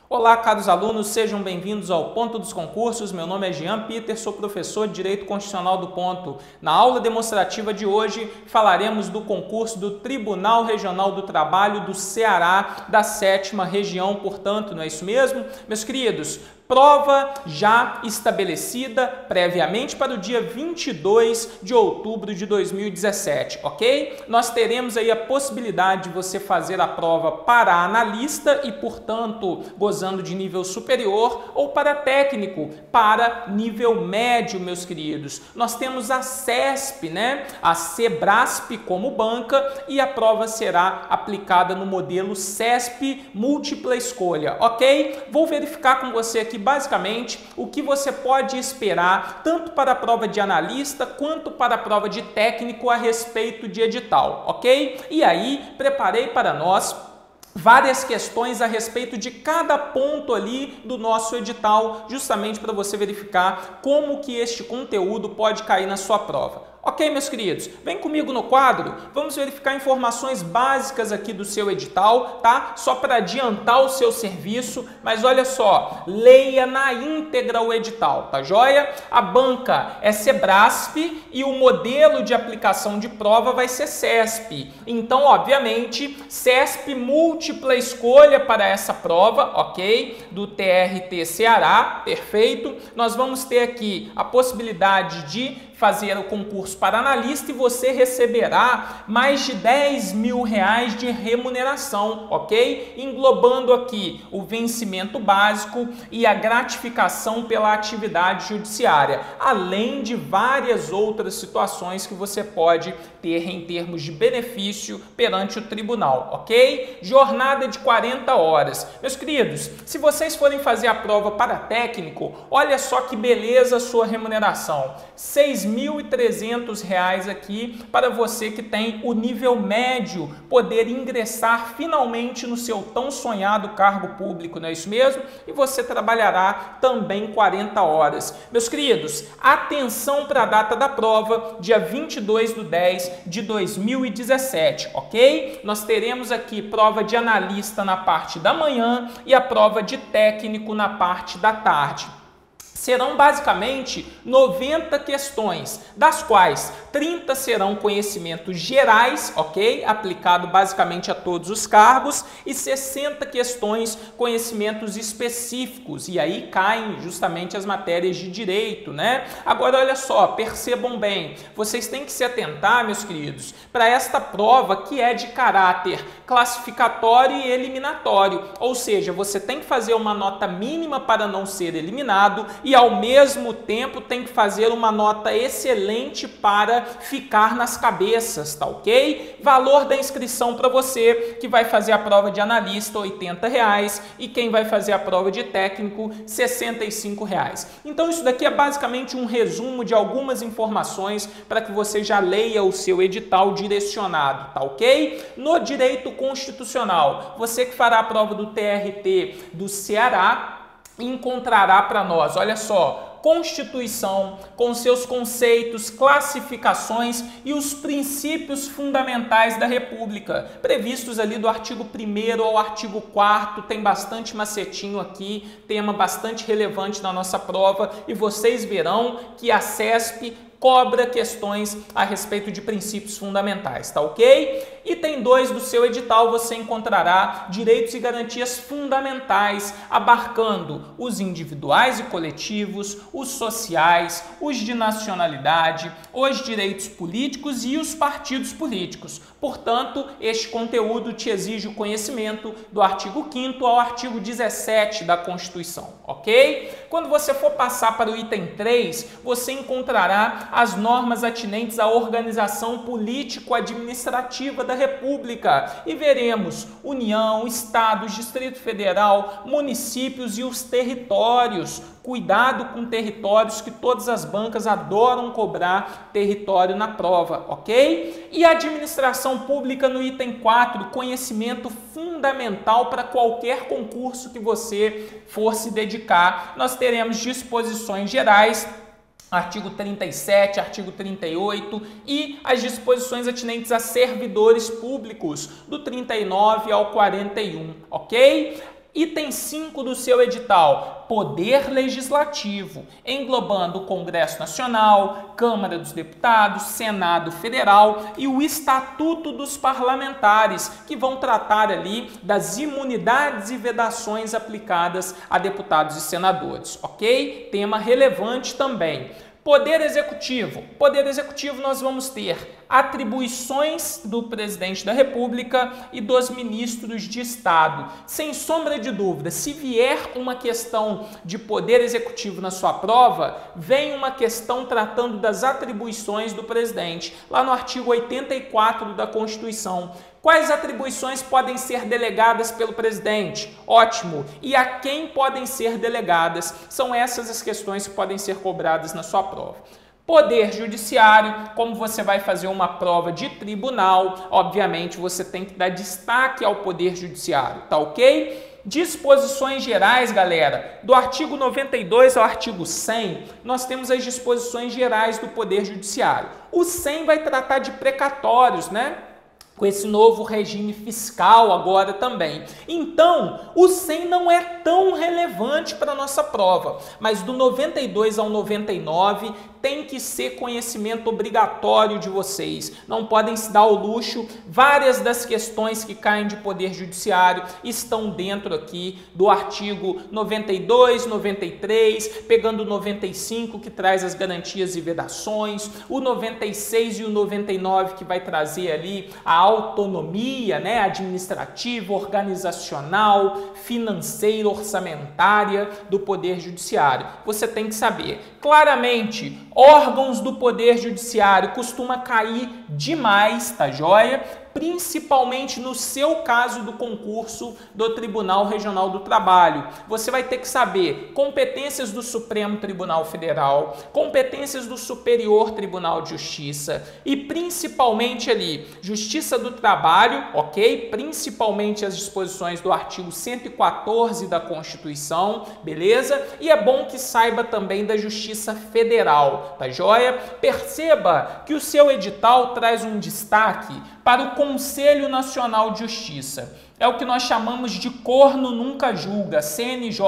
Olá, caros alunos, sejam bem-vindos ao Ponto dos Concursos. Meu nome é Jean Peter, sou professor de Direito Constitucional do Ponto. Na aula demonstrativa de hoje, falaremos do concurso do Tribunal Regional do Trabalho do Ceará, da 7ª região, portanto, não é isso mesmo? Meus queridos, prova já estabelecida previamente para o dia 22 de outubro de 2017, ok? Nós teremos aí a possibilidade de você fazer a prova para analista e, portanto, gozando de nível superior, ou para técnico, para nível médio, meus queridos. Nós temos a CESP, né? A Sebrasp como banca, e a prova será aplicada no modelo CESP múltipla escolha, ok? Vou verificar com você aqui basicamente o que você pode esperar tanto para a prova de analista quanto para a prova de técnico a respeito de edital, ok? E aí, preparei para nós várias questões a respeito de cada ponto ali do nosso edital, justamente para você verificar como que este conteúdo pode cair na sua prova. Ok, meus queridos? Vem comigo no quadro, vamos verificar informações básicas aqui do seu edital, tá? Só para adiantar o seu serviço, mas olha só, leia na íntegra o edital, tá joia? A banca é Sebrasp e o modelo de aplicação de prova vai ser CESP. Então, obviamente, CESP múltipla escolha para essa prova, ok? Do TRT Ceará, perfeito. Nós vamos ter aqui a possibilidade de fazer o concurso para analista e você receberá mais de R$10 mil de remuneração, ok? Englobando aqui o vencimento básico e a gratificação pela atividade judiciária, além de várias outras situações que você pode ter em termos de benefício perante o tribunal, ok? Jornada de 40 horas. Meus queridos, se vocês forem fazer a prova para técnico, olha só que beleza a sua remuneração. R$6.300 aqui para você que tem o nível médio poder ingressar finalmente no seu tão sonhado cargo público, não é isso mesmo? E você trabalhará também 40 horas. Meus queridos, atenção para a data da prova, dia 22/10/2017, ok? Nós teremos aqui prova de analista na parte da manhã e a prova de técnico na parte da tarde. Serão basicamente 90 questões, das quais 30 serão conhecimentos gerais, ok? Aplicado basicamente a todos os cargos, e 60 questões conhecimentos específicos, e aí caem justamente as matérias de direito, né? Agora, olha só, percebam bem, vocês têm que se atentar, meus queridos, para esta prova que é de caráter classificatório e eliminatório, ou seja, você tem que fazer uma nota mínima para não ser eliminado e ao mesmo tempo tem que fazer uma nota excelente para ficar nas cabeças, tá ok? Valor da inscrição para você que vai fazer a prova de analista, R$80, e quem vai fazer a prova de técnico, R$65. Então isso daqui é basicamente um resumo de algumas informações para que você já leia o seu edital direcionado, tá ok? No direito constitucional, você que fará a prova do TRT do Ceará, encontrará para nós, olha só, Constituição, com seus conceitos, classificações e os princípios fundamentais da República, previstos ali do artigo 1º ao artigo 4º, tem bastante macetinho aqui, tema bastante relevante na nossa prova, e vocês verão que a CESP cobra questões a respeito de princípios fundamentais, tá ok? Item 2 do seu edital você encontrará direitos e garantias fundamentais, abarcando os individuais e coletivos, os sociais, os de nacionalidade, os direitos políticos e os partidos políticos. Portanto, este conteúdo te exige o conhecimento do artigo 5º ao artigo 17 da Constituição, ok? Quando você for passar para o item 3, você encontrará as normas atinentes à organização político-administrativa da República e veremos União, Estados, Distrito Federal, municípios e os territórios. Cuidado com territórios, que todas as bancas adoram cobrar território na prova, ok? E a administração pública no item 4, conhecimento fundamental para qualquer concurso que você for se dedicar. Nós teremos disposições gerais artigo 37, artigo 38 e as disposições atinentes a servidores públicos, do 39 ao 41, ok? Item 5 do seu edital, Poder Legislativo, englobando o Congresso Nacional, Câmara dos Deputados, Senado Federal e o Estatuto dos Parlamentares, que vão tratar ali das imunidades e vedações aplicadas a deputados e senadores, ok? Tema relevante também. Poder Executivo. Poder Executivo nós vamos ter atribuições do presidente da República e dos ministros de Estado. Sem sombra de dúvida, se vier uma questão de poder executivo na sua prova, vem uma questão tratando das atribuições do presidente, lá no artigo 84 da Constituição. Quais atribuições podem ser delegadas pelo presidente? Ótimo! E a quem podem ser delegadas? São essas as questões que podem ser cobradas na sua prova. Poder Judiciário, como você vai fazer uma prova de tribunal, obviamente você tem que dar destaque ao Poder Judiciário, tá ok? Disposições gerais, galera, do artigo 92 ao artigo 100, nós temos as disposições gerais do Poder Judiciário. O 100 vai tratar de precatórios, né? Com esse novo regime fiscal agora também. Então, o 100 não é tão relevante para a nossa prova, mas do 92 ao 99 tem que ser conhecimento obrigatório de vocês. Não podem se dar ao luxo. Várias das questões que caem de poder judiciário estão dentro aqui do artigo 92, 93, pegando o 95 que traz as garantias e vedações, o 96 e o 99 que vai trazer ali a autonomia, né, administrativa, organizacional, financeira, orçamentária do Poder Judiciário. Você tem que saber. Claramente, órgãos do Poder Judiciário costuma cair demais, tá joia? Principalmente no seu caso do concurso do Tribunal Regional do Trabalho. Você vai ter que saber competências do Supremo Tribunal Federal, competências do Superior Tribunal de Justiça e principalmente ali, Justiça do Trabalho, ok? Principalmente as disposições do artigo 114 da Constituição, beleza? E é bom que saiba também da Justiça Federal, tá joia? Perceba que o seu edital traz um destaque para o Conselho Nacional de Justiça. É o que nós chamamos de corno nunca julga, CNJ,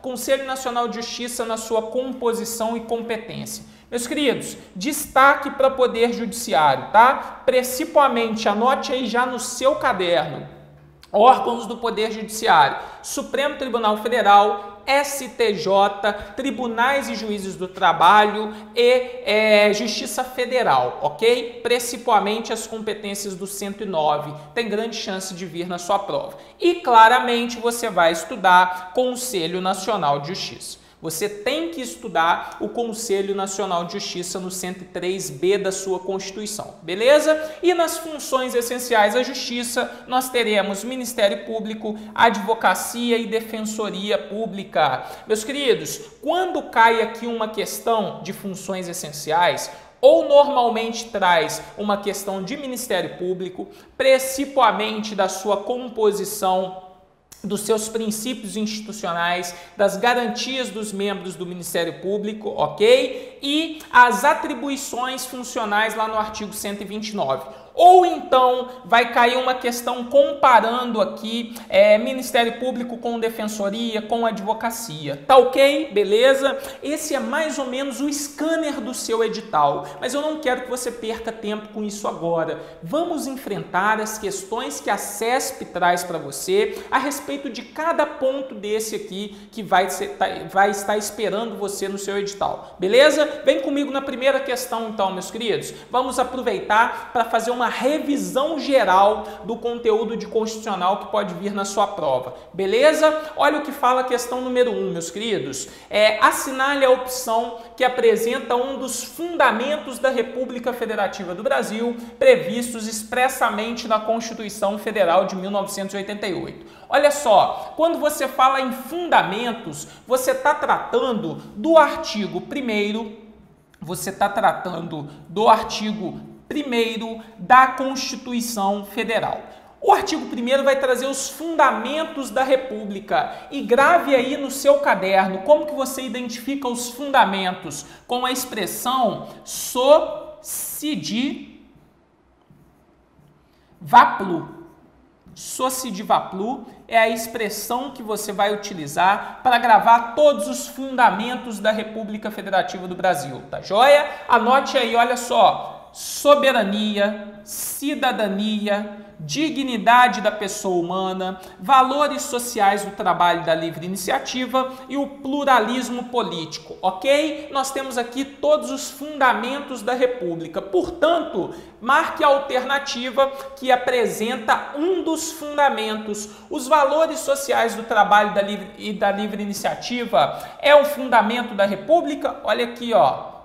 Conselho Nacional de Justiça na sua composição e competência. Meus queridos, destaque para Poder Judiciário, tá? Principalmente, anote aí já no seu caderno, órgãos do Poder Judiciário, Supremo Tribunal Federal, STJ, Tribunais e Juízes do Trabalho e Justiça Federal, ok? Principalmente as competências do 109, tem grande chance de vir na sua prova. E claramente você vai estudar Conselho Nacional de Justiça. Você tem que estudar o Conselho Nacional de Justiça no 103B da sua Constituição, beleza? E nas funções essenciais da Justiça, nós teremos Ministério Público, Advocacia e Defensoria Pública. Meus queridos, quando cai aqui uma questão de funções essenciais, ou normalmente traz uma questão de Ministério Público, principalmente da sua composição, dos seus princípios institucionais, das garantias dos membros do Ministério Público, ok? E as atribuições funcionais lá no artigo 129. Ou então vai cair uma questão comparando aqui Ministério Público com Defensoria, com Advocacia. Tá ok? Beleza? Esse é mais ou menos o scanner do seu edital. Mas eu não quero que você perca tempo com isso agora. Vamos enfrentar as questões que a CESP traz para você a respeito de cada ponto desse aqui que vai estar esperando você no seu edital. Beleza? Vem comigo na primeira questão então, meus queridos. Vamos aproveitar para fazer uma revisão geral do conteúdo de constitucional que pode vir na sua prova. Beleza? Olha o que fala a questão número 1, meus queridos. Assinale a opção que apresenta um dos fundamentos da República Federativa do Brasil, previstos expressamente na Constituição Federal de 1988. Olha só, quando você fala em fundamentos, você está tratando do artigo 1º, você está tratando do artigo 1º da Constituição Federal. O artigo 1º vai trazer os fundamentos da República e grave aí no seu caderno como que você identifica os fundamentos com a expressão Socidivaplu. Socidivaplu é a expressão que você vai utilizar para gravar todos os fundamentos da República Federativa do Brasil, tá joia? Anote aí, olha só, soberania, cidadania, dignidade da pessoa humana, valores sociais do trabalho da livre iniciativa e o pluralismo político, ok? Nós temos aqui todos os fundamentos da República. Portanto, marque a alternativa que apresenta um dos fundamentos. Os valores sociais do trabalho da livre iniciativa é um fundamento da República? Olha aqui, ó.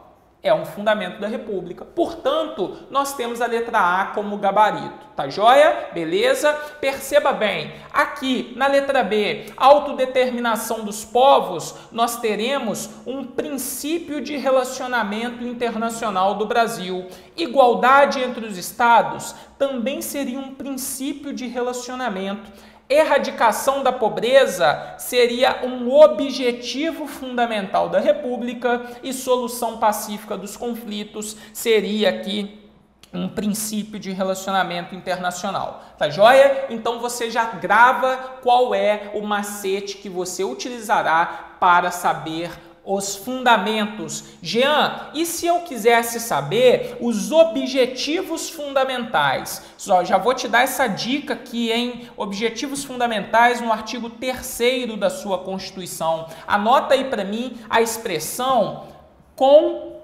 É um fundamento da República. Portanto, nós temos a letra A como gabarito. Tá joia? Beleza? Perceba bem, aqui na letra B, autodeterminação dos povos, nós teremos um princípio de relacionamento internacional do Brasil. Igualdade entre os estados também seria um princípio de relacionamento. Erradicação da pobreza seria um objetivo fundamental da República e solução pacífica dos conflitos seria aqui um princípio de relacionamento internacional. Tá joia? Então você já grava qual é o macete que você utilizará para saber os fundamentos. Jean, e se eu quisesse saber os objetivos fundamentais? Já vou te dar essa dica aqui, hein? Objetivos fundamentais no artigo 3º da sua Constituição. Anota aí para mim a expressão CONGAERPRO.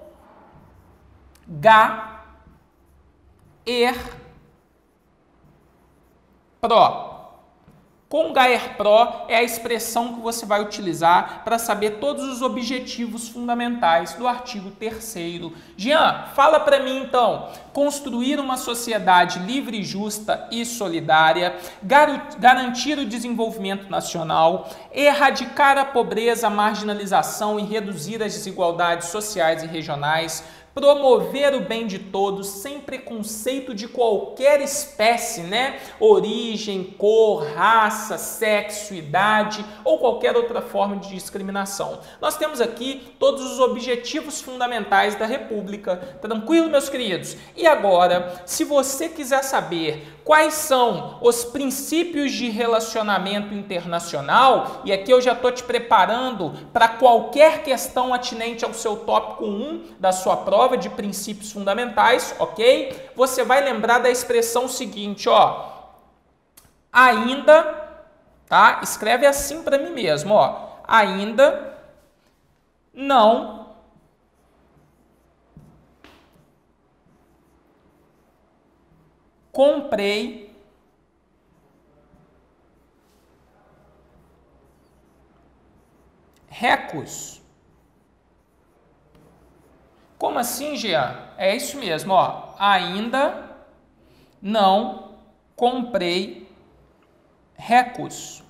CONGAERPRO é a expressão que você vai utilizar para saber todos os objetivos fundamentais do artigo 3º. Jean, fala para mim então, construir uma sociedade livre, justa e solidária, garantir o desenvolvimento nacional, erradicar a pobreza, a marginalização e reduzir as desigualdades sociais e regionais, promover o bem de todos sem preconceito de qualquer espécie, né? Origem, cor, raça, sexo, idade ou qualquer outra forma de discriminação. Nós temos aqui todos os objetivos fundamentais da República. Tranquilo, meus queridos? E agora, se você quiser saber quais são os princípios de relacionamento internacional, e aqui eu já estou te preparando para qualquer questão atinente ao seu tópico 1 da sua prova de princípios fundamentais, ok? Você vai lembrar da expressão seguinte, ó, ainda, tá? Escreve assim para mim mesmo, ó, ainda não comprei recursos. Como assim, Jean? É isso mesmo, ó. Ainda não comprei recursos.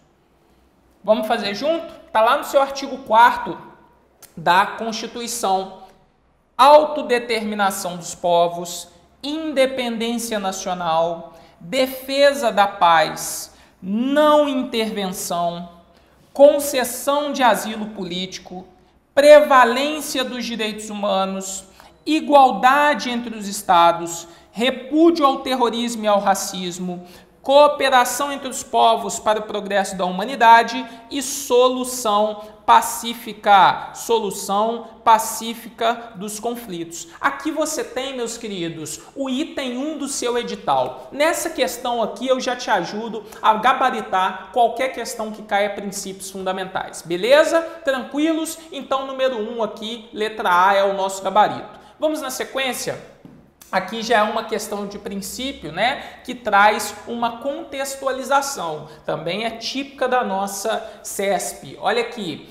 Vamos fazer junto? Tá lá no seu artigo 4º da Constituição. Autodeterminação dos povos, independência nacional, defesa da paz, não intervenção, concessão de asilo político, prevalência dos direitos humanos, igualdade entre os estados, repúdio ao terrorismo e ao racismo, cooperação entre os povos para o progresso da humanidade e solução pacífica dos conflitos. Aqui você tem, meus queridos, o item 1 do seu edital. Nessa questão aqui eu já te ajudo a gabaritar qualquer questão que caia princípios fundamentais. Beleza? Tranquilos? Então, número 1 aqui, letra A é o nosso gabarito. Vamos na sequência? Aqui já é uma questão de princípio, né, que traz uma contextualização. Também é típica da nossa CESP. Olha aqui.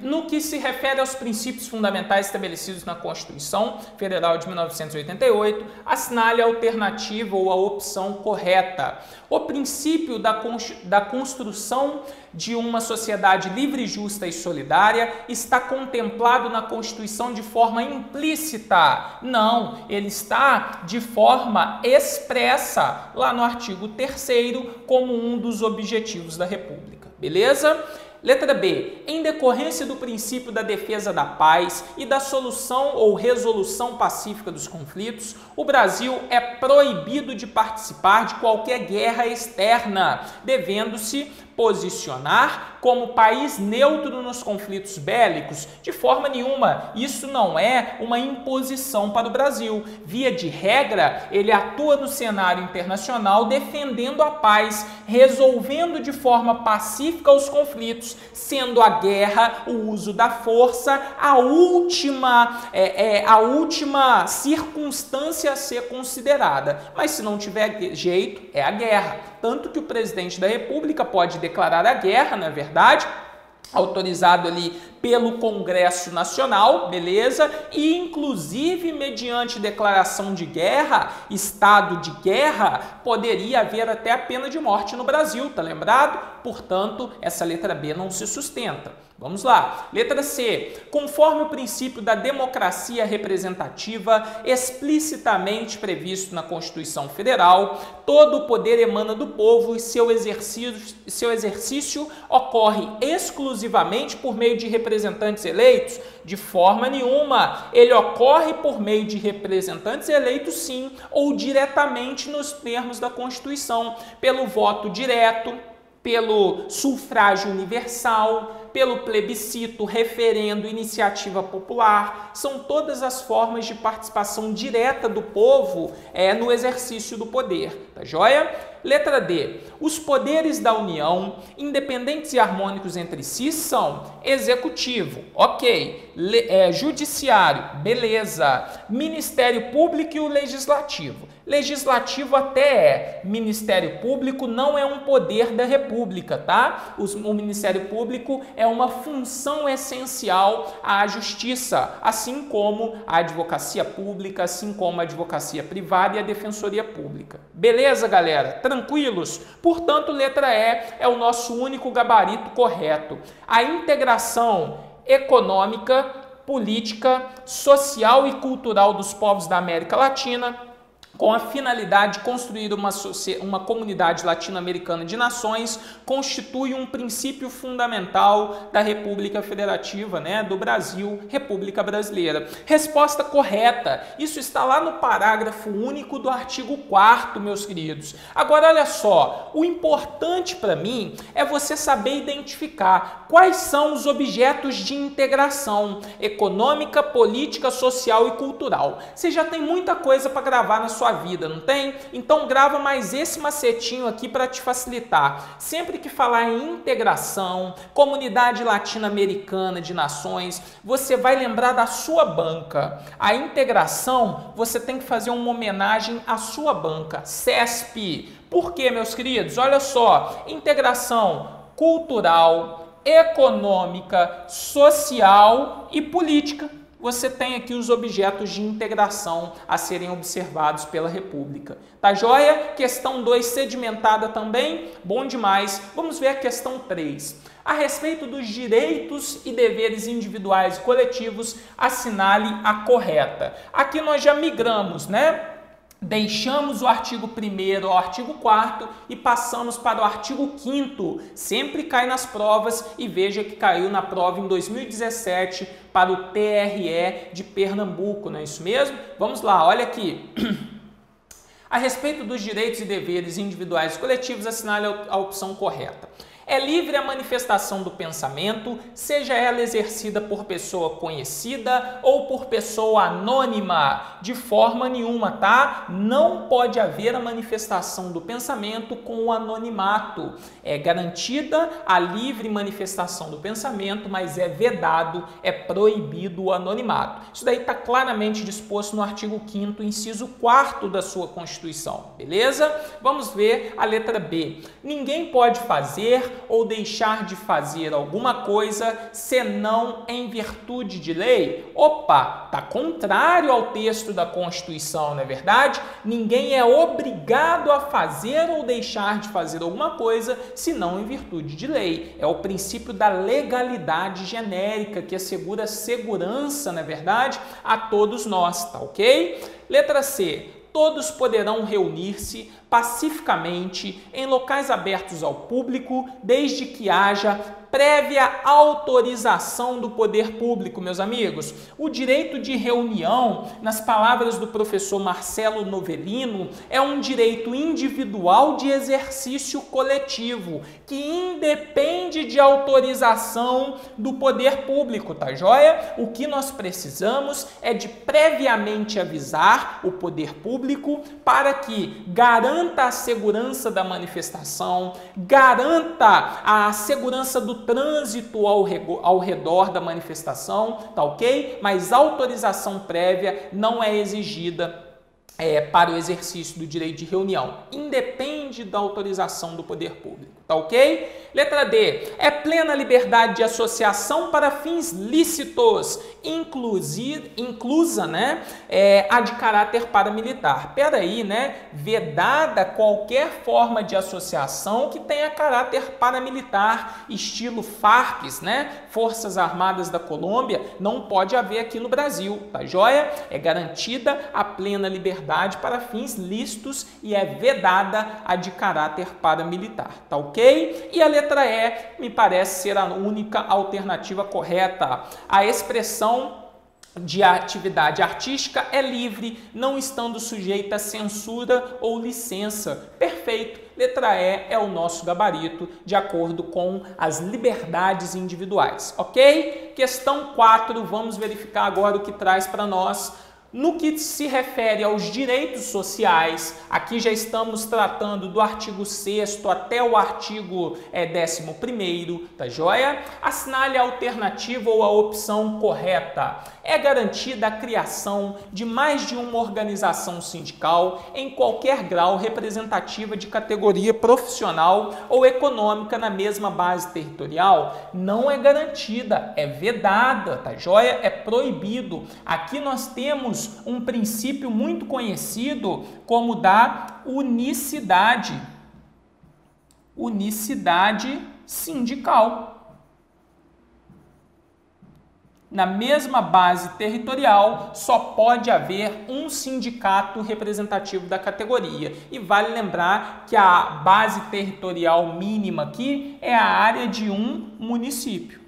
No que se refere aos princípios fundamentais estabelecidos na Constituição Federal de 1988, assinale a alternativa ou a opção correta. O princípio da construção de uma sociedade livre, justa e solidária está contemplado na Constituição de forma implícita. Não, ele está de forma expressa lá no artigo 3º como um dos objetivos da República. Beleza? Letra B. Em decorrência do princípio da defesa da paz e da solução ou resolução pacífica dos conflitos, o Brasil é proibido de participar de qualquer guerra externa, devendo-se posicionar como país neutro nos conflitos bélicos? De forma nenhuma. Isso não é uma imposição para o Brasil. Via de regra, ele atua no cenário internacional defendendo a paz, resolvendo de forma pacífica os conflitos, sendo a guerra, o uso da força, a última circunstância a ser considerada. Mas se não tiver jeito, é a guerra. Tanto que o presidente da República pode declarar a guerra, não é verdade? Autorizado ali pelo Congresso Nacional, beleza? E inclusive mediante declaração de guerra, estado de guerra, poderia haver até a pena de morte no Brasil, tá lembrado? Portanto, essa letra B não se sustenta. Vamos lá. Letra C. Conforme o princípio da democracia representativa explicitamente previsto na Constituição Federal, todo o poder emana do povo e seu exercício ocorre exclusivamente por meio de representantes eleitos? De forma nenhuma. Ele ocorre por meio de representantes eleitos, sim, ou diretamente nos termos da Constituição, pelo voto direto, pelo sufrágio universal, pelo plebiscito, referendo, iniciativa popular. São todas as formas de participação direta do povo no exercício do poder. Tá joia? Letra D. Os poderes da União, independentes e harmônicos entre si, são Executivo, ok. Judiciário, beleza. Ministério Público e o Legislativo. Legislativo até é. Ministério Público não é um poder da República, tá? O Ministério Público é uma função essencial à justiça, assim como a advocacia pública, assim como a advocacia privada e a defensoria pública. Beleza, galera? Tranquilos? Portanto, letra E é o nosso único gabarito correto. A integração econômica, política, social e cultural dos povos da América Latina, com a finalidade de construir uma comunidade latino-americana de nações, constitui um princípio fundamental da República Federativa, do Brasil, República Brasileira. Resposta correta. Isso está lá no parágrafo único do artigo 4º, meus queridos. Agora, olha só, o importante para mim é você saber identificar quais são os objetos de integração econômica, política, social e cultural. Você já tem muita coisa para gravar na sua vida, não tem? Então grava mais esse macetinho aqui para te facilitar. Sempre que falar em integração, comunidade latino-americana de nações, você vai lembrar da sua banca. A integração, você tem que fazer uma homenagem à sua banca, CESP. Por quê, meus queridos? Olha só, integração cultural, econômica, social e política. Você tem aqui os objetos de integração a serem observados pela República. Tá joia? Questão 2 sedimentada também? Bom demais. Vamos ver a questão 3. A respeito dos direitos e deveres individuais e coletivos, assinale a correta. Aqui nós já migramos, Deixamos o artigo 1º ao artigo 4º e passamos para o artigo 5º. Sempre cai nas provas e veja que caiu na prova em 2017 para o TRE de Pernambuco, não é isso mesmo? Vamos lá, olha aqui. A respeito dos direitos e deveres individuais e coletivos, assinale a opção correta. É livre a manifestação do pensamento, seja ela exercida por pessoa conhecida ou por pessoa anônima, de forma nenhuma, tá? Não pode haver a manifestação do pensamento com o anonimato. É garantida a livre manifestação do pensamento, mas é vedado, é proibido o anonimato. Isso daí está claramente disposto no artigo 5º, inciso 4º da sua Constituição, beleza? Vamos ver a letra B. Ninguém pode fazer ou deixar de fazer alguma coisa senão em virtude de lei? Opa, tá contrário ao texto da Constituição, não é verdade? Ninguém é obrigado a fazer ou deixar de fazer alguma coisa senão em virtude de lei. É o princípio da legalidade genérica que assegura segurança, não é verdade, a todos nós, tá ok? Letra C. Todos poderão reunir-se pacificamente em locais abertos ao público, desde que haja prévia autorização do poder público, meus amigos. O direito de reunião, nas palavras do professor Marcelo Novellino, é um direito individual de exercício coletivo, que independe de autorização do poder público, tá joia? O que nós precisamos é de previamente avisar o poder público para que garanta a segurança da manifestação, garanta a segurança do trânsito ao redor da manifestação, tá ok? Mas autorização prévia não é exigida para o exercício do direito de reunião. Independe da autorização do poder público, tá ok? Letra D. É plena liberdade de associação para fins lícitos, inclusa, né, a de caráter paramilitar. Peraí, né? Vedada qualquer forma de associação que tenha caráter paramilitar, estilo Farc, né? Forças Armadas da Colômbia, não pode haver aqui no Brasil, tá joia? É garantida a plena liberdade para fins lícitos e é vedada a de caráter paramilitar, tá ok? E a letra E me parece ser a única alternativa correta. A expressão de atividade artística é livre, não estando sujeita a censura ou licença. Perfeito. Letra E é o nosso gabarito, de acordo com as liberdades individuais, ok? Questão 4, vamos verificar agora o que traz para nós. No que se refere aos direitos sociais, aqui já estamos tratando do artigo 6º até o artigo 11º, tá joia? Assinale a alternativa ou a opção correta. É garantida a criação de mais de uma organização sindical em qualquer grau representativa de categoria profissional ou econômica na mesma base territorial? Não é garantida, é vedada, tá joia? É proibido. Aqui nós temos um princípio muito conhecido como da unicidade sindical. Na mesma base territorial, só pode haver um sindicato representativo da categoria. E vale lembrar que a base territorial mínima aqui é a área de um município.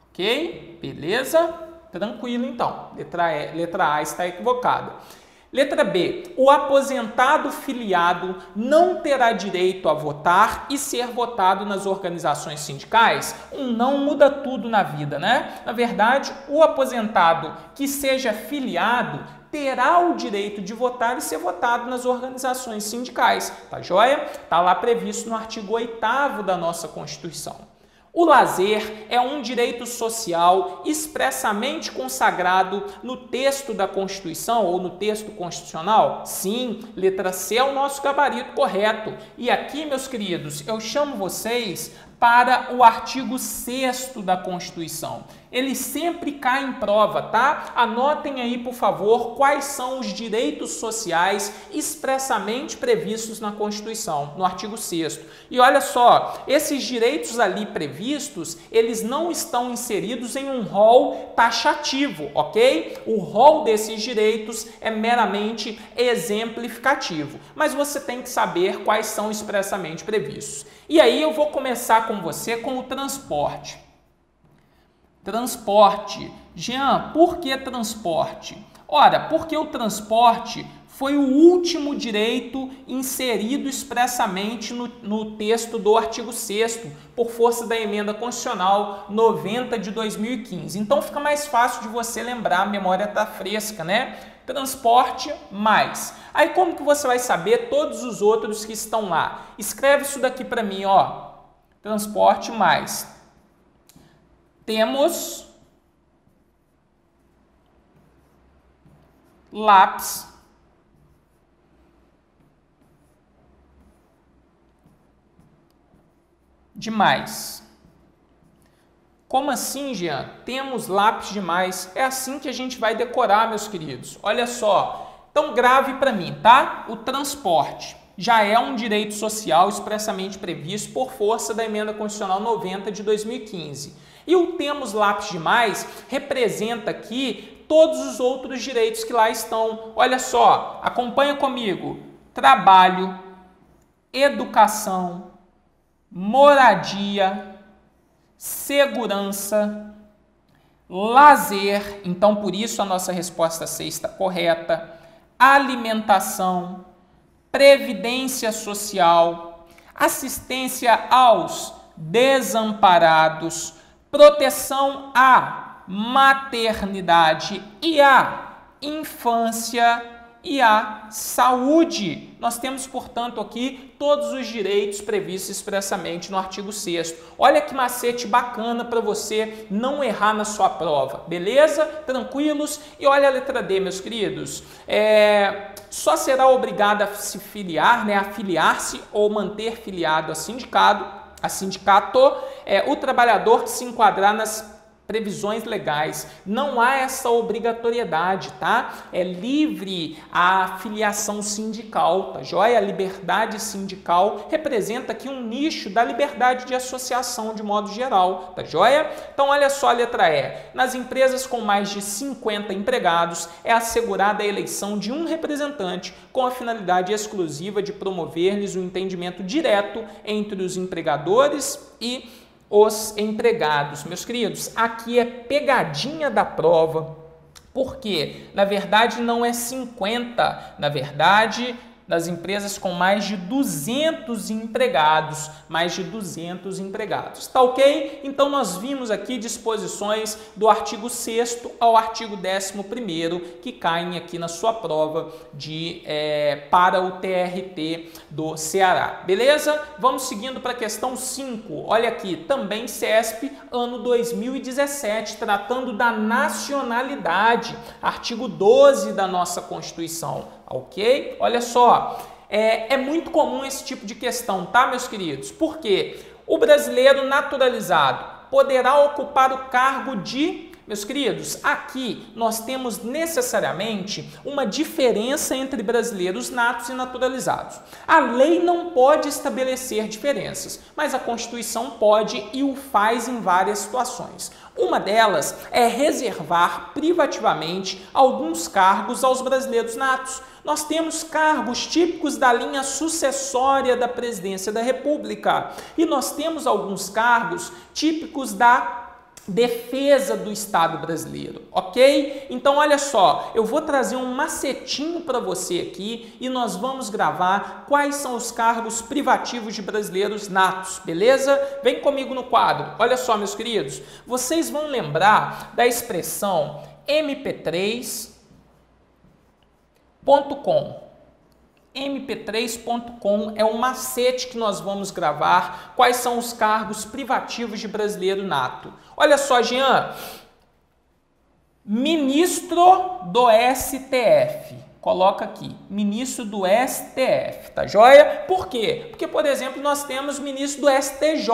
Ok? Beleza? Tranquilo, então. Letra A está equivocada. Letra B. O aposentado filiado não terá direito a votar e ser votado nas organizações sindicais? Não muda tudo na vida, né? Na verdade, o aposentado que seja filiado terá o direito de votar e ser votado nas organizações sindicais. Tá joia? Tá lá previsto no artigo 8º da nossa Constituição. O lazer é um direito social expressamente consagrado no texto da Constituição ou no texto constitucional? Sim, letra C é o nosso gabarito correto. E aqui, meus queridos, eu chamo vocês para o artigo 6º da Constituição. Ele sempre cai em prova, tá? Anotem aí, por favor, quais são os direitos sociais expressamente previstos na Constituição, no artigo 6º. E olha só, esses direitos ali previstos, eles não estão inseridos em um rol taxativo, ok? O rol desses direitos é meramente exemplificativo, mas você tem que saber quais são expressamente previstos. E aí eu vou começar com você com o transporte. Transporte. Jean, por que transporte? Ora, porque o transporte foi o último direito inserido expressamente no texto do artigo 6º, por força da emenda constitucional 90 de 2015. Então fica mais fácil de você lembrar, a memória está fresca, né? Transporte mais. Aí como que você vai saber todos os outros que estão lá? Escreve isso daqui para mim, ó. Transporte mais. Temos lápis, demais. Como assim, Jean? Temos lápis demais. É assim que a gente vai decorar, meus queridos. Olha só. Então, grave para mim, tá? O transporte já é um direito social expressamente previsto por força da Emenda Constitucional 90 de 2015. E o temos lápis demais representa aqui todos os outros direitos que lá estão. Olha só, acompanha comigo. Trabalho, educação, moradia, segurança, lazer, então por isso a nossa resposta C está correta, alimentação, previdência social, assistência aos desamparados, proteção à maternidade e à infância e a saúde. Nós temos, portanto, aqui todos os direitos previstos expressamente no artigo 6º. Olha que macete bacana para você não errar na sua prova, beleza? Tranquilos? E olha a letra D, meus queridos. Só será obrigado a se filiar, né, a filiar-se ou manter filiado a sindicato, o trabalhador que se enquadrar nas previsões legais. Não há essa obrigatoriedade, tá? É livre a filiação sindical, tá joia? A liberdade sindical representa aqui um nicho da liberdade de associação de modo geral, tá joia? Então, olha só a letra E. Nas empresas com mais de 50 empregados, é assegurada a eleição de um representante com a finalidade exclusiva de promover-lhes o entendimento direto entre os empregadores e os empregados. Meus queridos, aqui é pegadinha da prova, porque na verdade não é 50, na verdade das empresas com mais de 200 empregados, tá ok? Então nós vimos aqui disposições do artigo 6º ao artigo 11º que caem aqui na sua prova para o TRT do Ceará, beleza? Vamos seguindo para a questão 5, olha aqui, também CESP, ano 2017, tratando da nacionalidade, artigo 12 da nossa Constituição. Ok? Olha só, é muito comum esse tipo de questão, tá, meus queridos? Porque o brasileiro naturalizado poderá ocupar o cargo de... Meus queridos, aqui nós temos necessariamente uma diferença entre brasileiros natos e naturalizados. A lei não pode estabelecer diferenças, mas a Constituição pode e o faz em várias situações. Uma delas é reservar privativamente alguns cargos aos brasileiros natos. Nós temos cargos típicos da linha sucessória da presidência da República e nós temos alguns cargos típicos da defesa do Estado brasileiro, ok? Então, olha só, eu vou trazer um macetinho para você aqui e nós vamos gravar quais são os cargos privativos de brasileiros natos, beleza? Vem comigo no quadro. Olha só, meus queridos, vocês vão lembrar da expressão mp3.com. mp3.com é um macete que nós vamos gravar. Quais são os cargos privativos de brasileiro nato? Olha só, Jean. Ministro do STF. Coloca aqui, ministro do STF, tá joia? Por quê? Porque, por exemplo, nós temos ministro do STJ.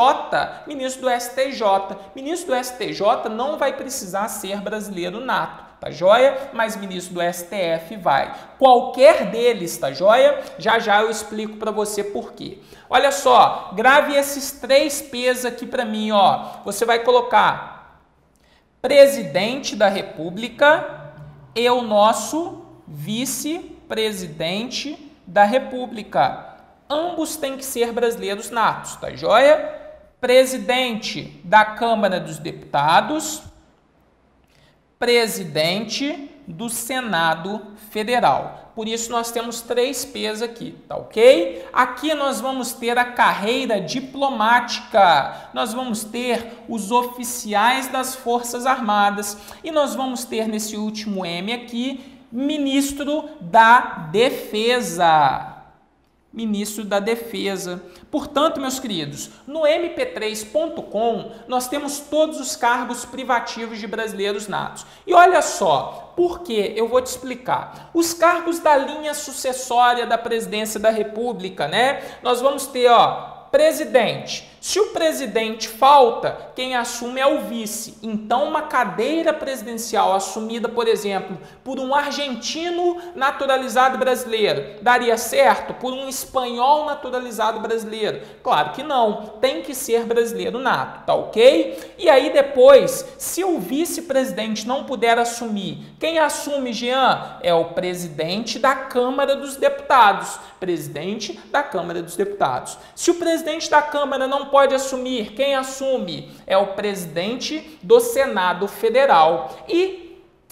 Ministro do STJ. Ministro do STJ não vai precisar ser brasileiro nato. Tá joia? Mas ministro do STF vai. Qualquer deles, tá joia? Já já eu explico para você por quê. Olha só, grave esses 3 P's aqui para mim, ó. Você vai colocar presidente da República e o nosso vice-presidente da República. Ambos têm que ser brasileiros natos, tá joia? Presidente da Câmara dos Deputados, presidente do Senado Federal. Por isso nós temos 3 P's aqui, tá ok? Aqui nós vamos ter a carreira diplomática, nós vamos ter os oficiais das Forças Armadas e nós vamos ter nesse último M aqui, ministro da Defesa. Ministro da Defesa. Portanto, meus queridos, no mp3.com nós temos todos os cargos privativos de brasileiros natos. E olha só, por quê? Eu vou te explicar. Os cargos da linha sucessória da presidência da República, né? Nós vamos ter, ó, presidente. Se o presidente falta, quem assume é o vice. Então, uma cadeira presidencial assumida, por exemplo, por um argentino naturalizado brasileiro, daria certo? Por um espanhol naturalizado brasileiro? Claro que não. Tem que ser brasileiro nato, tá ok? E aí depois, se o vice-presidente não puder assumir, quem assume, Jean? É o presidente da Câmara dos Deputados. Presidente da Câmara dos Deputados. Se o presidente da Câmara não pode assumir, quem assume? É o presidente do Senado Federal. E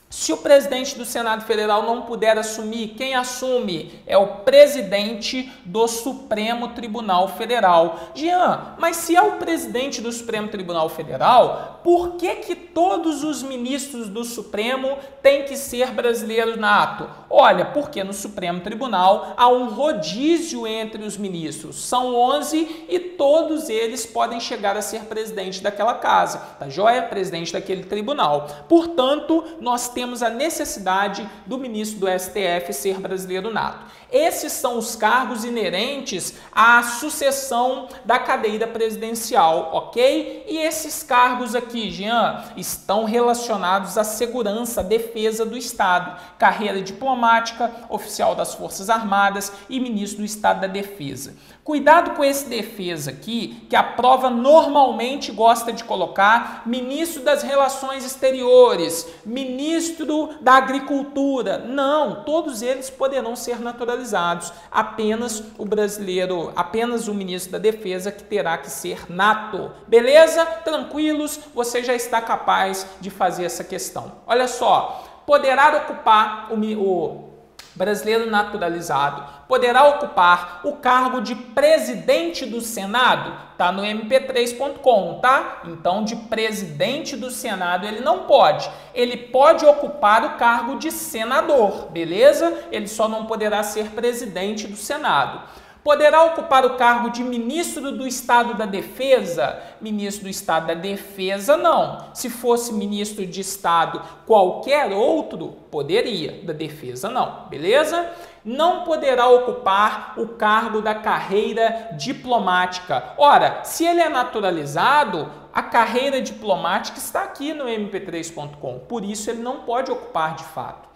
se o presidente do Senado Federal não puder assumir, quem assume? É o presidente do Supremo Tribunal Federal. Jean, mas se é o presidente do Supremo Tribunal Federal, por que todos os ministros do Supremo têm que ser brasileiros nato? Olha, porque no Supremo Tribunal há um rodízio entre os ministros. São 11 e todos eles podem chegar a ser presidente daquela casa, tá joia? Presidente daquele tribunal. Portanto, nós temos a necessidade do ministro do STF ser brasileiro nato. Esses são os cargos inerentes à sucessão da cadeira presidencial, ok? E esses cargos aqui, Jean, estão relacionados à segurança, à defesa do Estado, carreira diplomática, oficial das Forças Armadas e ministro do Estado da Defesa. Cuidado com esse defesa aqui, que a prova normalmente gosta de colocar ministro das Relações Exteriores, ministro da Agricultura. Não, todos eles poderão ser naturalizados. Apenas o brasileiro, apenas o ministro da Defesa que terá que ser nato. Beleza? Tranquilos, você já está capaz de fazer essa questão. Olha só, poderá ocupar o brasileiro naturalizado, poderá ocupar o cargo de presidente do Senado, tá no mp3.com, tá? Então, de presidente do Senado ele não pode. Ele pode ocupar o cargo de senador, beleza? Ele só não poderá ser presidente do Senado. Poderá ocupar o cargo de ministro do Estado da Defesa? Ministro do Estado da Defesa, não. Se fosse ministro de Estado qualquer outro, poderia. Da Defesa, não. Beleza? Não poderá ocupar o cargo da carreira diplomática. Ora, se ele é naturalizado, a carreira diplomática está aqui no mp3.com. Por isso, ele não pode ocupar de fato.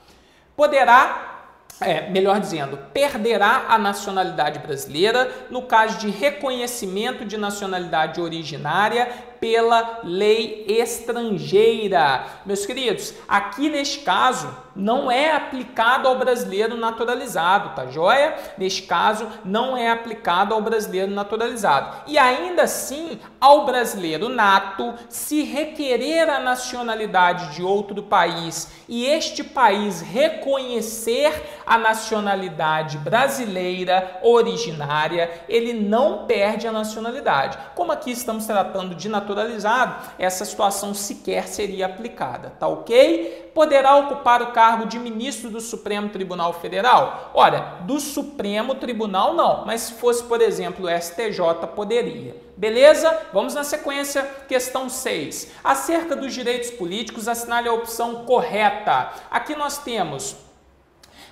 Poderá... melhor dizendo, perderá a nacionalidade brasileira no caso de reconhecimento de nacionalidade originária pela lei estrangeira. Meus queridos, aqui neste caso não é aplicado ao brasileiro naturalizado, tá joia? Neste caso não é aplicado ao brasileiro naturalizado. E ainda assim, ao brasileiro nato, se requerer a nacionalidade de outro país e este país reconhecer a nacionalidade brasileira originária, ele não perde a nacionalidade. Como aqui estamos tratando de naturalizado, essa situação sequer seria aplicada, tá ok? Poderá ocupar o cargo de ministro do Supremo Tribunal Federal? Olha, do Supremo Tribunal não, mas se fosse, por exemplo, o STJ, poderia. Beleza? Vamos na sequência, questão 6. Acerca dos direitos políticos, assinale a opção correta. Aqui nós temos: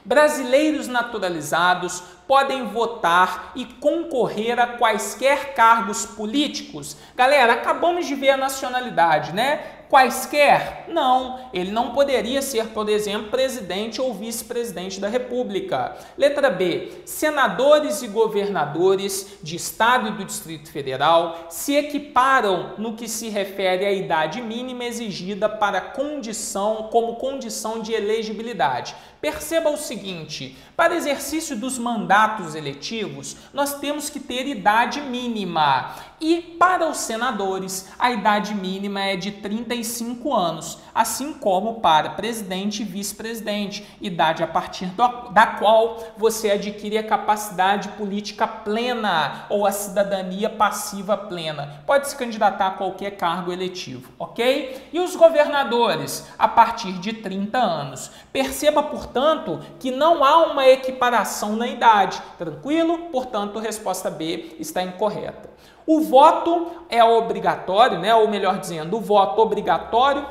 brasileiros naturalizados podem votar e concorrer a quaisquer cargos políticos. Galera, acabamos de ver a nacionalidade, né? Quaisquer? Não, ele não poderia ser, por exemplo, presidente ou vice-presidente da República. Letra B, senadores e governadores de Estado e do Distrito Federal se equiparam no que se refere à idade mínima exigida para como condição de elegibilidade. Perceba o seguinte, para exercício dos mandatos eletivos, nós temos que ter idade mínima. E para os senadores, a idade mínima é de 35 anos, assim como para presidente e vice-presidente, idade a partir da qual você adquire a capacidade política plena ou a cidadania passiva plena. Pode se candidatar a qualquer cargo eletivo, ok? E os governadores, a partir de 30 anos. Perceba, portanto, que não há uma equiparação na idade. Tranquilo? Portanto, a resposta B está incorreta. O voto é obrigatório, né? Ou melhor dizendo, o voto obrigatório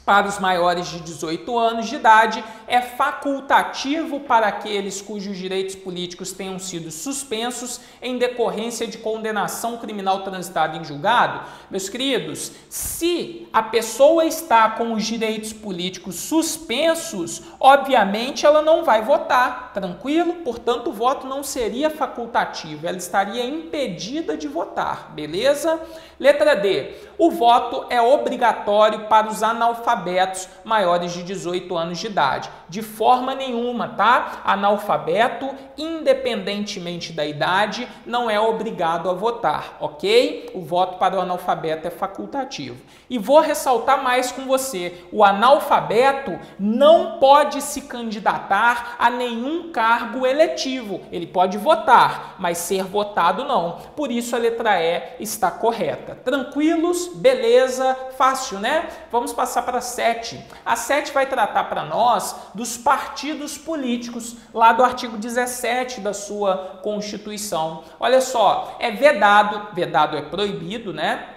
para os maiores de 18 anos de idade, é facultativo para aqueles cujos direitos políticos tenham sido suspensos em decorrência de condenação criminal transitada em julgado. Meus queridos, se a pessoa está com os direitos políticos suspensos, obviamente ela não vai votar, tranquilo? Portanto, o voto não seria facultativo, ela estaria impedida de votar, beleza? Letra D. O voto é obrigatório para os analfabetos maiores de 18 anos de idade. De forma nenhuma, tá? Analfabeto, independentemente da idade, não é obrigado a votar, ok? O voto para o analfabeto é facultativo. E vou ressaltar mais com você. O analfabeto não pode se candidatar a nenhum cargo eletivo. Ele pode votar, mas ser votado não. Por isso a letra E está correta. Tranquilos? Beleza? Fácil, né? Vamos passar para a 7. A 7 vai tratar para nós dos partidos políticos, lá do artigo 17 da sua Constituição. Olha só, é vedado é proibido, né?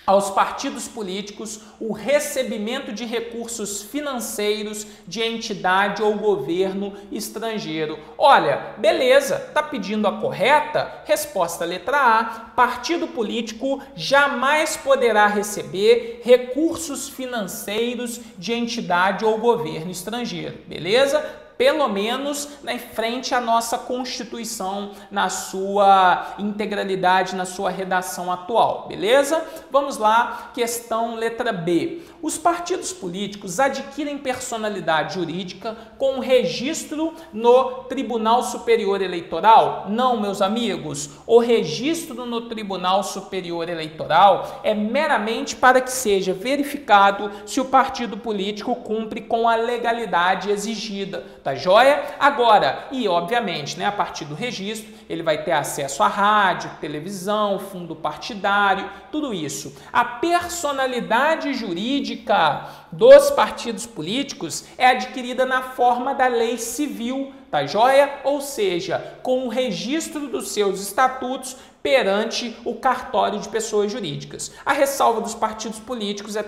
Aos partidos políticos o recebimento de recursos financeiros de entidade ou governo estrangeiro. Olha, beleza, tá pedindo a correta? Resposta letra A, partido político jamais poderá receber recursos financeiros de entidade ou governo estrangeiro, beleza? Pelo menos em frente à nossa Constituição, na sua integralidade, na sua redação atual, beleza? Vamos lá, questão letra B. Os partidos políticos adquirem personalidade jurídica com registro no Tribunal Superior Eleitoral? Não, meus amigos. O registro no Tribunal Superior Eleitoral é meramente para que seja verificado se o partido político cumpre com a legalidade exigida. Tá joia? Agora, e obviamente, né, a partir do registro, ele vai ter acesso à rádio, televisão, fundo partidário, tudo isso. A personalidade jurídica dos partidos políticos é adquirida na forma da lei civil, tá joia? Ou seja, com o registro dos seus estatutos perante o cartório de pessoas jurídicas. A ressalva dos partidos políticos é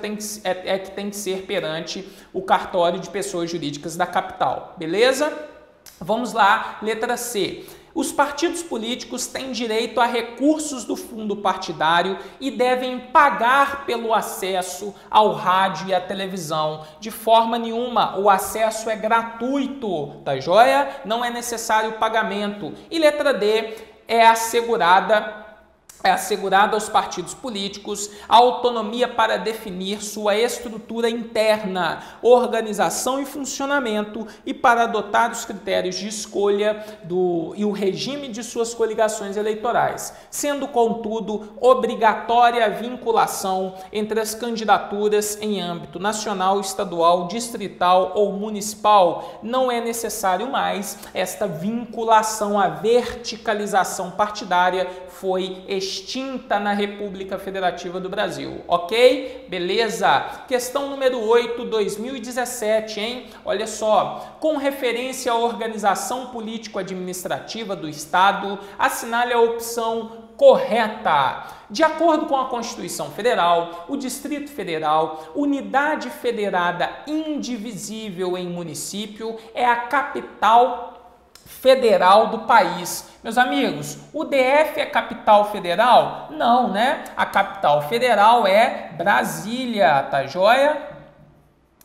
que tem que ser perante o cartório de pessoas jurídicas da capital, beleza? Vamos lá, letra C. Os partidos políticos têm direito a recursos do fundo partidário e devem pagar pelo acesso ao rádio e à televisão. De forma nenhuma, o acesso é gratuito, tá joia? Não é necessário pagamento. E letra D, é assegurada aos partidos políticos a autonomia para definir sua estrutura interna, organização e funcionamento e para adotar os critérios de escolha e o regime de suas coligações eleitorais, sendo, contudo, obrigatória a vinculação entre as candidaturas em âmbito nacional, estadual, distrital ou municipal. Não é necessário mais esta vinculação, a verticalização partidária foi extinta na República Federativa do Brasil, ok? Beleza? Questão número 8, 2017, hein? Olha só, com referência à organização político-administrativa do Estado, assinale a opção correta. De acordo com a Constituição Federal, o Distrito Federal, unidade federada indivisível em município, é a capital federal do país. Meus amigos, o DF é capital federal? Não, né? A capital federal é Brasília, tá joia?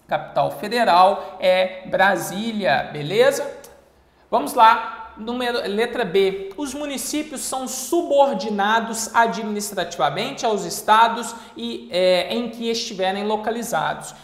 Capital federal é Brasília, beleza? Vamos lá, letra B. Os municípios são subordinados administrativamente aos estados em que estiverem localizados.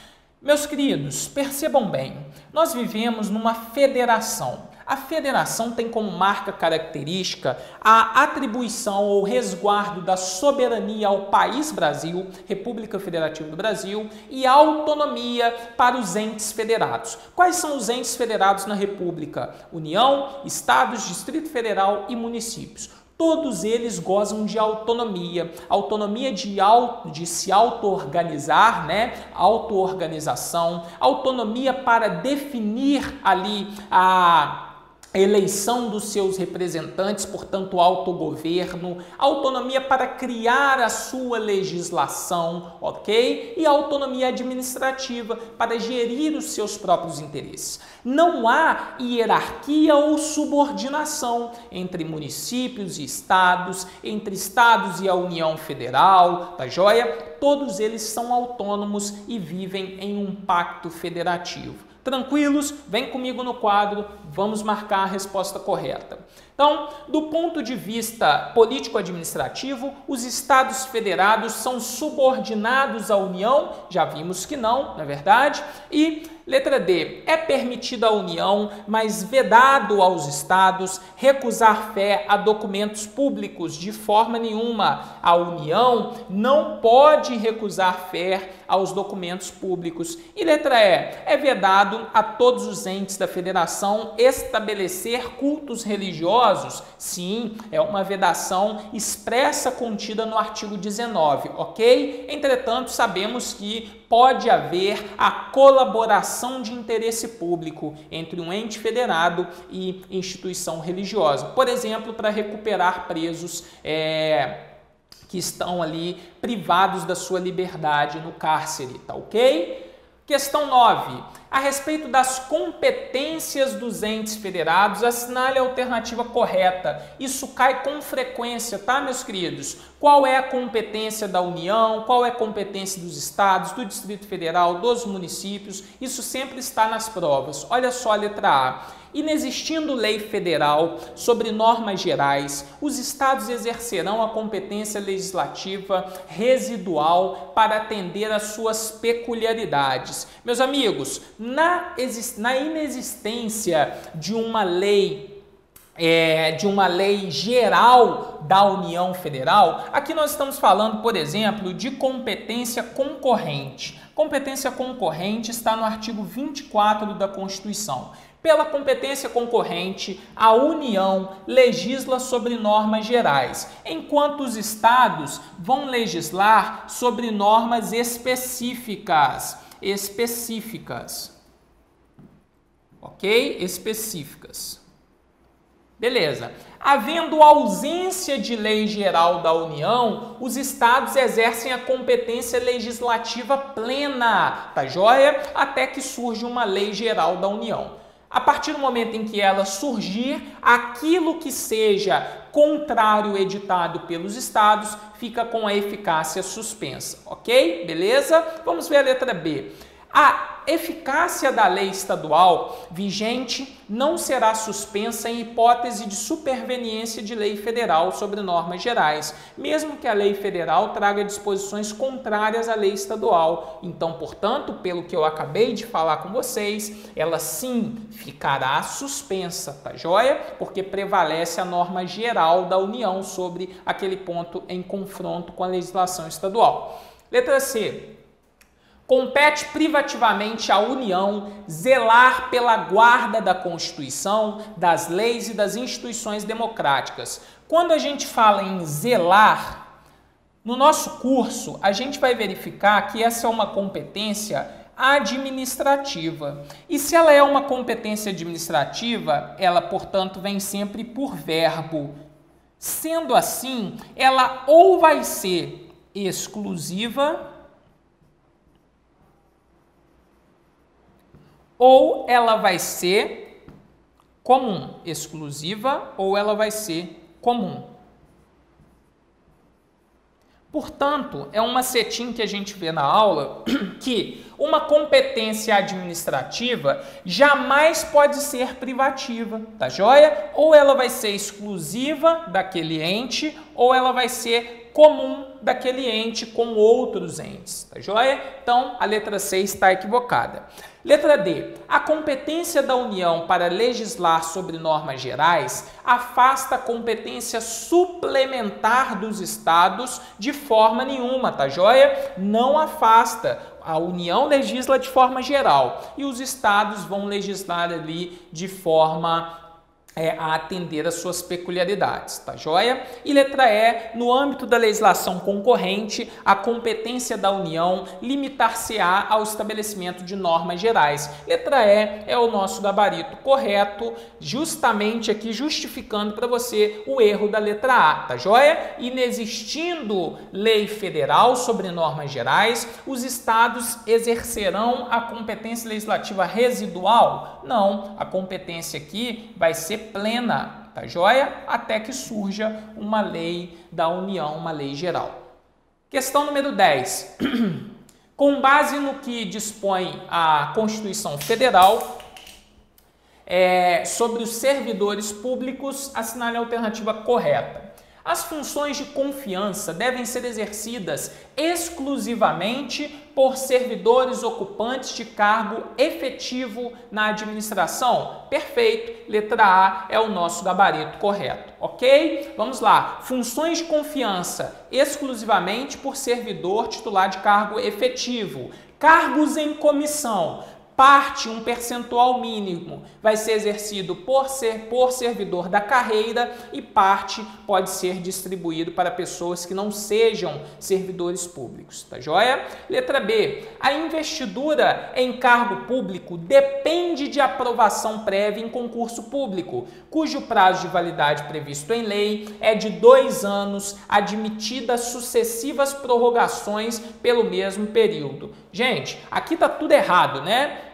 Meus queridos, percebam bem, nós vivemos numa federação. A federação tem como marca característica a atribuição ou resguardo da soberania ao país Brasil, República Federativa do Brasil, e a autonomia para os entes federados. Quais são os entes federados na República? União, estados, Distrito Federal e municípios. Todos eles gozam de autonomia de se auto-organizar, né? Auto-organização, autonomia para definir ali eleição dos seus representantes, portanto, autogoverno, autonomia para criar a sua legislação, ok? E autonomia administrativa para gerir os seus próprios interesses. Não há hierarquia ou subordinação entre municípios e estados, entre estados e a União Federal, tá joia? Todos eles são autônomos e vivem em um pacto federativo. Tranquilos? Vem comigo no quadro, vamos marcar a resposta correta. Então, do ponto de vista político-administrativo, os estados federados são subordinados à União, já vimos que não, na verdade, e letra D, é permitida à União, mas vedado aos estados recusar fé a documentos públicos de forma nenhuma. A União não pode recusar fé aos documentos públicos. E letra E, é vedado a todos os entes da federação estabelecer cultos religiosos. Sim, é uma vedação expressa contida no artigo 19, ok? Entretanto, sabemos que pode haver a colaboração de interesse público entre um ente federado e instituição religiosa. Por exemplo, para recuperar presos que estão ali privados da sua liberdade no cárcere, tá ok? Questão 9. A respeito das competências dos entes federados, assinale a alternativa correta. Isso cai com frequência, tá, meus queridos? Qual é a competência da União? Qual é a competência dos estados, do Distrito Federal, dos municípios? Isso sempre está nas provas. Olha só a letra A. Inexistindo lei federal sobre normas gerais, os estados exercerão a competência legislativa residual para atender às suas peculiaridades. Meus amigos, na inexistência de uma lei geral da União Federal, aqui nós estamos falando, por exemplo, de competência concorrente. Competência concorrente está no artigo 24 da Constituição. Pela competência concorrente, a União legisla sobre normas gerais, enquanto os estados vão legislar sobre normas específicas. Ok? Específicas. Beleza. Havendo ausência de lei geral da União, os estados exercem a competência legislativa plena, tá joia? Até que surge uma lei geral da União. A partir do momento em que ela surgir, aquilo que seja contrário editado pelos estados fica com a eficácia suspensa, ok? Beleza? Vamos ver a letra B. A eficácia da lei estadual vigente não será suspensa em hipótese de superveniência de lei federal sobre normas gerais, mesmo que a lei federal traga disposições contrárias à lei estadual. Então, portanto, pelo que eu acabei de falar com vocês, ela sim ficará suspensa, tá joia? Porque prevalece a norma geral da União sobre aquele ponto em confronto com a legislação estadual. Letra C. Compete privativamente à União zelar pela guarda da Constituição, das leis e das instituições democráticas. Quando a gente fala em zelar, no nosso curso a gente vai verificar que essa é uma competência administrativa. E se ela é uma competência administrativa, ela, portanto, vem sempre por verbo. Sendo assim, ela ou vai ser exclusiva ou ela vai ser comum, exclusiva, ou ela vai ser comum. Portanto, é um macetinho que a gente vê na aula que uma competência administrativa jamais pode ser privativa, tá joia? Ou ela vai ser exclusiva daquele ente, ou ela vai ser comum daquele ente com outros entes, tá joia? Então, a letra C está equivocada. Letra D. A competência da União para legislar sobre normas gerais afasta a competência suplementar dos estados de forma nenhuma, tá joia? Não afasta. A União legisla de forma geral e os estados vão legislar ali de forma a atender às suas peculiaridades, tá joia? E letra E, no âmbito da legislação concorrente, a competência da União limitar-se-á ao estabelecimento de normas gerais. Letra E é o nosso gabarito correto, justamente aqui justificando para você o erro da letra A, tá joia? Inexistindo lei federal sobre normas gerais, os estados exercerão a competência legislativa residual? Não, a competência aqui vai ser plena, tá joia? Até que surja uma lei da União, uma lei geral. Questão número 10. Com base no que dispõe a Constituição Federal sobre os servidores públicos, assinale a alternativa correta. As funções de confiança devem ser exercidas exclusivamente por servidores ocupantes de cargo efetivo na administração? Perfeito, letra A é o nosso gabarito correto, ok? Vamos lá, funções de confiança exclusivamente por servidor titular de cargo efetivo. Cargos em comissão. Parte, um percentual mínimo, vai ser exercido por servidor da carreira e parte pode ser distribuído para pessoas que não sejam servidores públicos, tá joia? Letra B, a investidura em cargo público depende de aprovação prévia em concurso público, cujo prazo de validade previsto em lei é de 2 anos, admitidas sucessivas prorrogações pelo mesmo período. Gente, aqui tá tudo errado, né?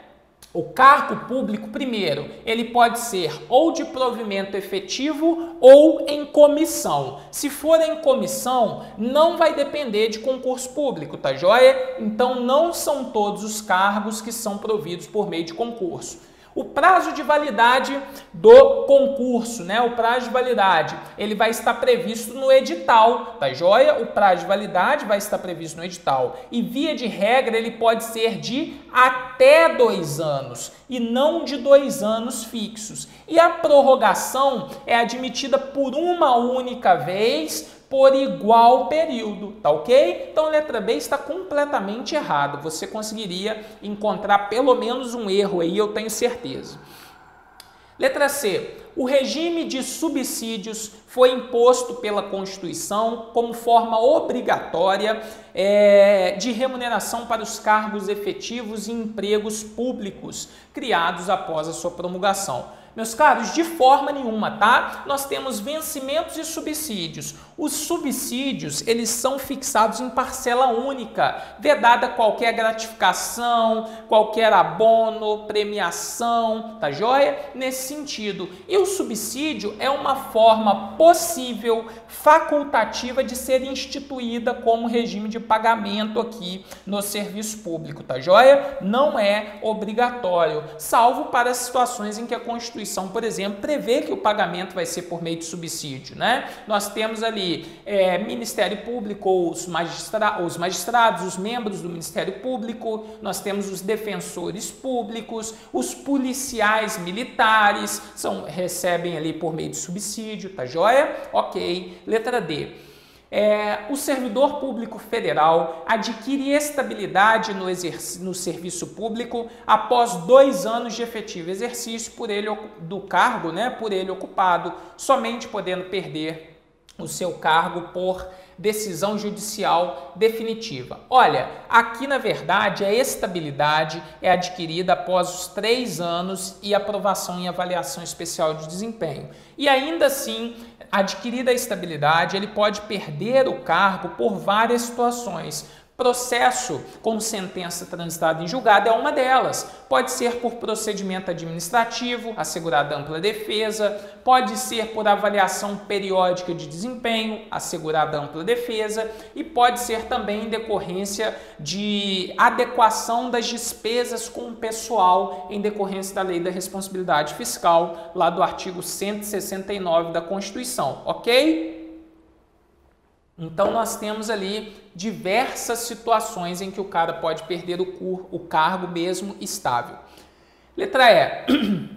O cargo público, primeiro, ele pode ser ou de provimento efetivo ou em comissão. Se for em comissão, não vai depender de concurso público, tá joia? Então, não são todos os cargos que são providos por meio de concurso. O prazo de validade do concurso, né? O prazo de validade, ele vai estar previsto no edital, tá joia? O prazo de validade vai estar previsto no edital. E via de regra, ele pode ser de até 2 anos e não de 2 anos fixos. E a prorrogação é admitida por uma única vez, por igual período, tá ok? Então, a letra B está completamente errada. Você conseguiria encontrar pelo menos um erro aí, eu tenho certeza. Letra C. O regime de subsídios foi imposto pela Constituição como forma obrigatória de remuneração para os cargos efetivos e empregos públicos criados após a sua promulgação. Meus caros, de forma nenhuma, tá? Nós temos vencimentos e subsídios. Os subsídios, eles são fixados em parcela única, vedada qualquer gratificação, qualquer abono, premiação, tá joia? Nesse sentido. E o subsídio é uma forma possível, facultativa de ser instituída como regime de pagamento aqui no serviço público, tá joia? Não é obrigatório, salvo para as situações em que a Constituição, por exemplo, prevê que o pagamento vai ser por meio de subsídio, né? Nós temos ali Ministério Público, os magistrados, os membros do Ministério Público, nós temos os defensores públicos, os policiais militares, recebem ali por meio de subsídio, tá joia? Ok. Letra D. O servidor público federal adquire estabilidade no serviço público após 2 anos de efetivo exercício do cargo, né, por ele ocupado, somente podendo perder o seu cargo por decisão judicial definitiva. Olha, aqui na verdade a estabilidade é adquirida após os 3 anos e aprovação em avaliação especial de desempenho. E ainda assim, adquirida a estabilidade, ele pode perder o cargo por várias situações. Processo com sentença transitada em julgado é uma delas. Pode ser por procedimento administrativo, assegurada ampla defesa, pode ser por avaliação periódica de desempenho, assegurada ampla defesa, e pode ser também em decorrência de adequação das despesas com o pessoal em decorrência da Lei da Responsabilidade Fiscal, lá do artigo 169 da Constituição, ok? Então, nós temos ali diversas situações em que o cara pode perder o cargo mesmo estável. Letra E.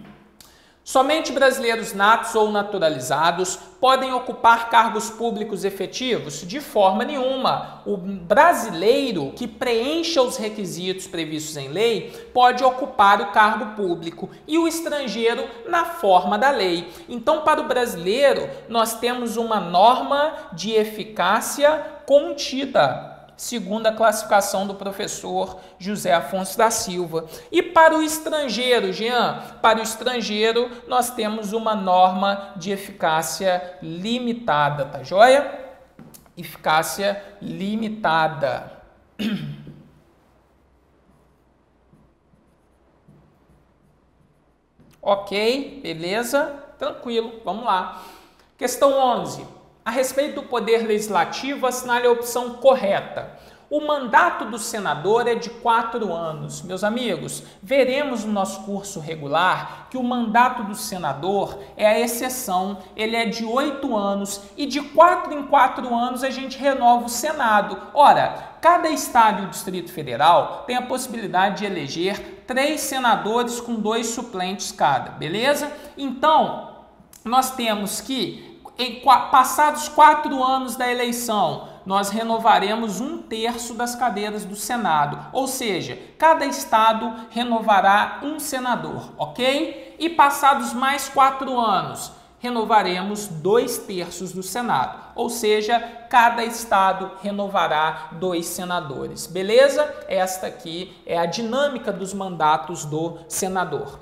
Somente brasileiros natos ou naturalizados podem ocupar cargos públicos efetivos? De forma nenhuma. O brasileiro que preencha os requisitos previstos em lei pode ocupar o cargo público e o estrangeiro na forma da lei. Então, para o brasileiro, nós temos uma norma de eficácia contida, segundo a classificação do professor José Afonso da Silva. E para o estrangeiro, Jean, para o estrangeiro nós temos uma norma de eficácia limitada, tá joia? Eficácia limitada. Ok, beleza? Tranquilo, vamos lá. Questão 11. A respeito do poder legislativo, assinale a opção correta. O mandato do senador é de 4 anos. Meus amigos, veremos no nosso curso regular que o mandato do senador é a exceção, ele é de 8 anos e de 4 em 4 anos a gente renova o Senado. Ora, cada estado e o Distrito Federal tem a possibilidade de eleger 3 senadores com 2 suplentes cada, beleza? Então, nós temos que passados 4 anos da eleição, nós renovaremos 1/3 das cadeiras do Senado, ou seja, cada estado renovará um senador, ok? E passados mais 4 anos, renovaremos 2/3 do Senado, ou seja, cada estado renovará 2 senadores, beleza? Esta aqui é a dinâmica dos mandatos do senador.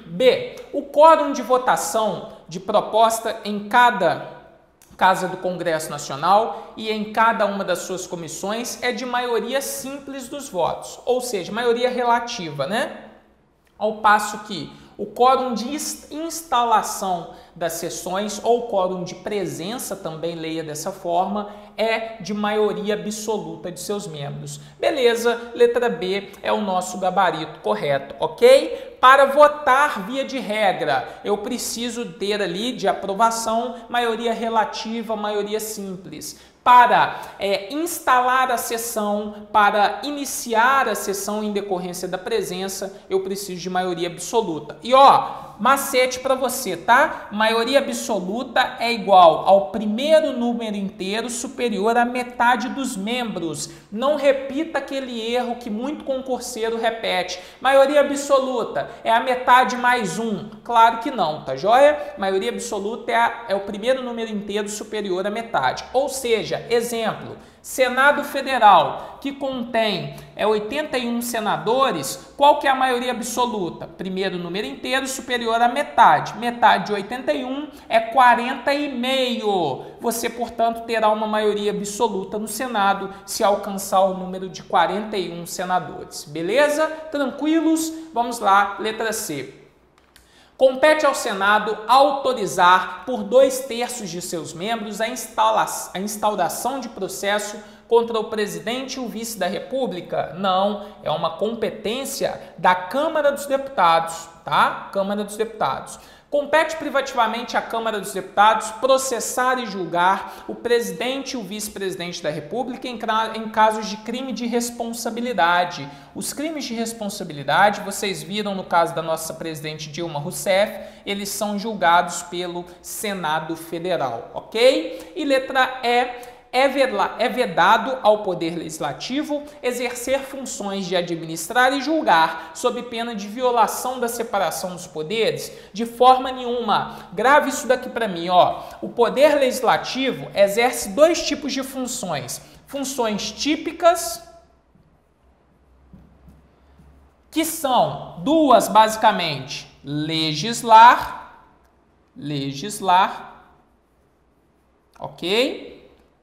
B. O quórum de votação de proposta em cada Casa do Congresso Nacional e em cada uma das suas comissões é de maioria simples dos votos, ou seja, maioria relativa, né? Ao passo que o quórum de instalação das sessões ou quórum de presença, também leia dessa forma, é de maioria absoluta de seus membros. Beleza, letra B é o nosso gabarito correto, ok? Para votar via de regra, eu preciso ter ali de aprovação maioria relativa, maioria simples. Para instalar a sessão, para iniciar a sessão em decorrência da presença, eu preciso de maioria absoluta. E ó, macete para você, tá? Maioria absoluta é igual ao primeiro número inteiro superior à metade dos membros. Não repita aquele erro que muito concurseiro repete. Maioria absoluta é a metade mais 1. Claro que não, tá joia? Maioria absoluta é o primeiro número inteiro superior à metade. Ou seja, exemplo, Senado Federal, que contém 81 senadores, qual que é a maioria absoluta? Primeiro número inteiro superior à metade. Metade de 81 é 40,5. Você, portanto, terá uma maioria absoluta no Senado se alcançar o número de 41 senadores. Beleza? Tranquilos? Vamos lá, letra C. Compete ao Senado autorizar por 2/3 de seus membros a instauração de processo contra o presidente e o vice da República? Não, é uma competência da Câmara dos Deputados, tá? Câmara dos Deputados. Compete privativamente à Câmara dos Deputados processar e julgar o presidente e o vice-presidente da República em casos de crime de responsabilidade. Os crimes de responsabilidade, vocês viram no caso da nossa presidente Dilma Rousseff, eles são julgados pelo Senado Federal, ok? E letra E. É vedado ao Poder Legislativo exercer funções de administrar e julgar sob pena de violação da separação dos poderes? De forma nenhuma. Grave isso daqui para mim, ó. O Poder Legislativo exerce 2 tipos de funções. Funções típicas, que são 2 basicamente: legislar, ok?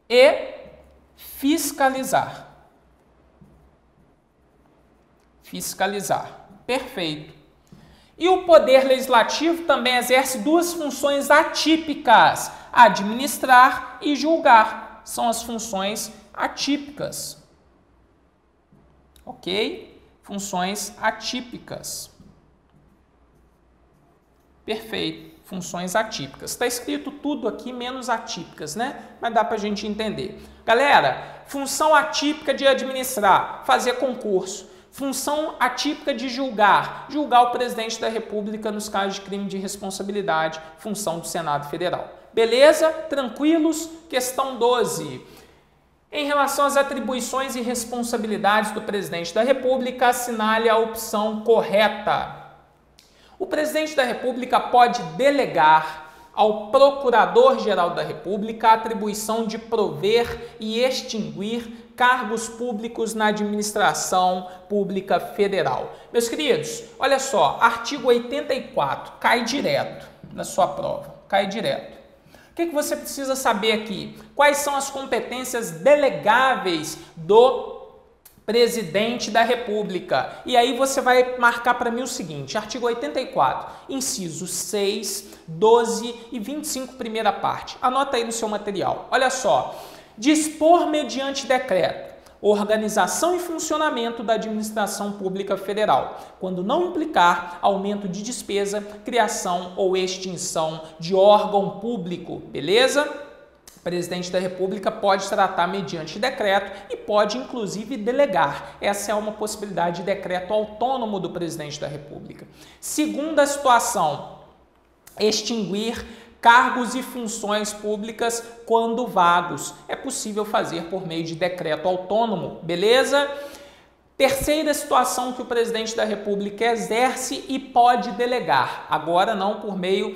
E fiscalizar. Perfeito. E o Poder Legislativo também exerce 2 funções atípicas: administrar e julgar. São as funções atípicas. Ok? Funções atípicas. Perfeito. Funções atípicas. Está escrito tudo aqui, menos atípicas, né? Mas dá para a gente entender. Galera, função atípica de administrar, fazer concurso. Função atípica de julgar o presidente da República nos casos de crime de responsabilidade, função do Senado Federal. Beleza? Tranquilos? Questão 12. Em relação às atribuições e responsabilidades do presidente da República, assinale a opção correta. O presidente da República pode delegar ao Procurador-Geral da República a atribuição de prover e extinguir cargos públicos na administração pública federal. Meus queridos, olha só, artigo 84, cai direto na sua prova, cai direto. O que você precisa saber aqui? Quais são as competências delegáveis do presidente da República? E aí você vai marcar para mim o seguinte, artigo 84, incisos 6, 12 e 25, primeira parte. Anota aí no seu material. Olha só. Dispor mediante decreto organização e funcionamento da administração pública federal, quando não implicar aumento de despesa, criação ou extinção de órgão público, beleza? O presidente da República pode tratar mediante decreto e pode, inclusive, delegar. Essa é uma possibilidade de decreto autônomo do presidente da República. Segunda situação, extinguir cargos e funções públicas quando vagos. É possível fazer por meio de decreto autônomo, beleza? Terceira situação que o presidente da República exerce e pode delegar. Agora não por meio,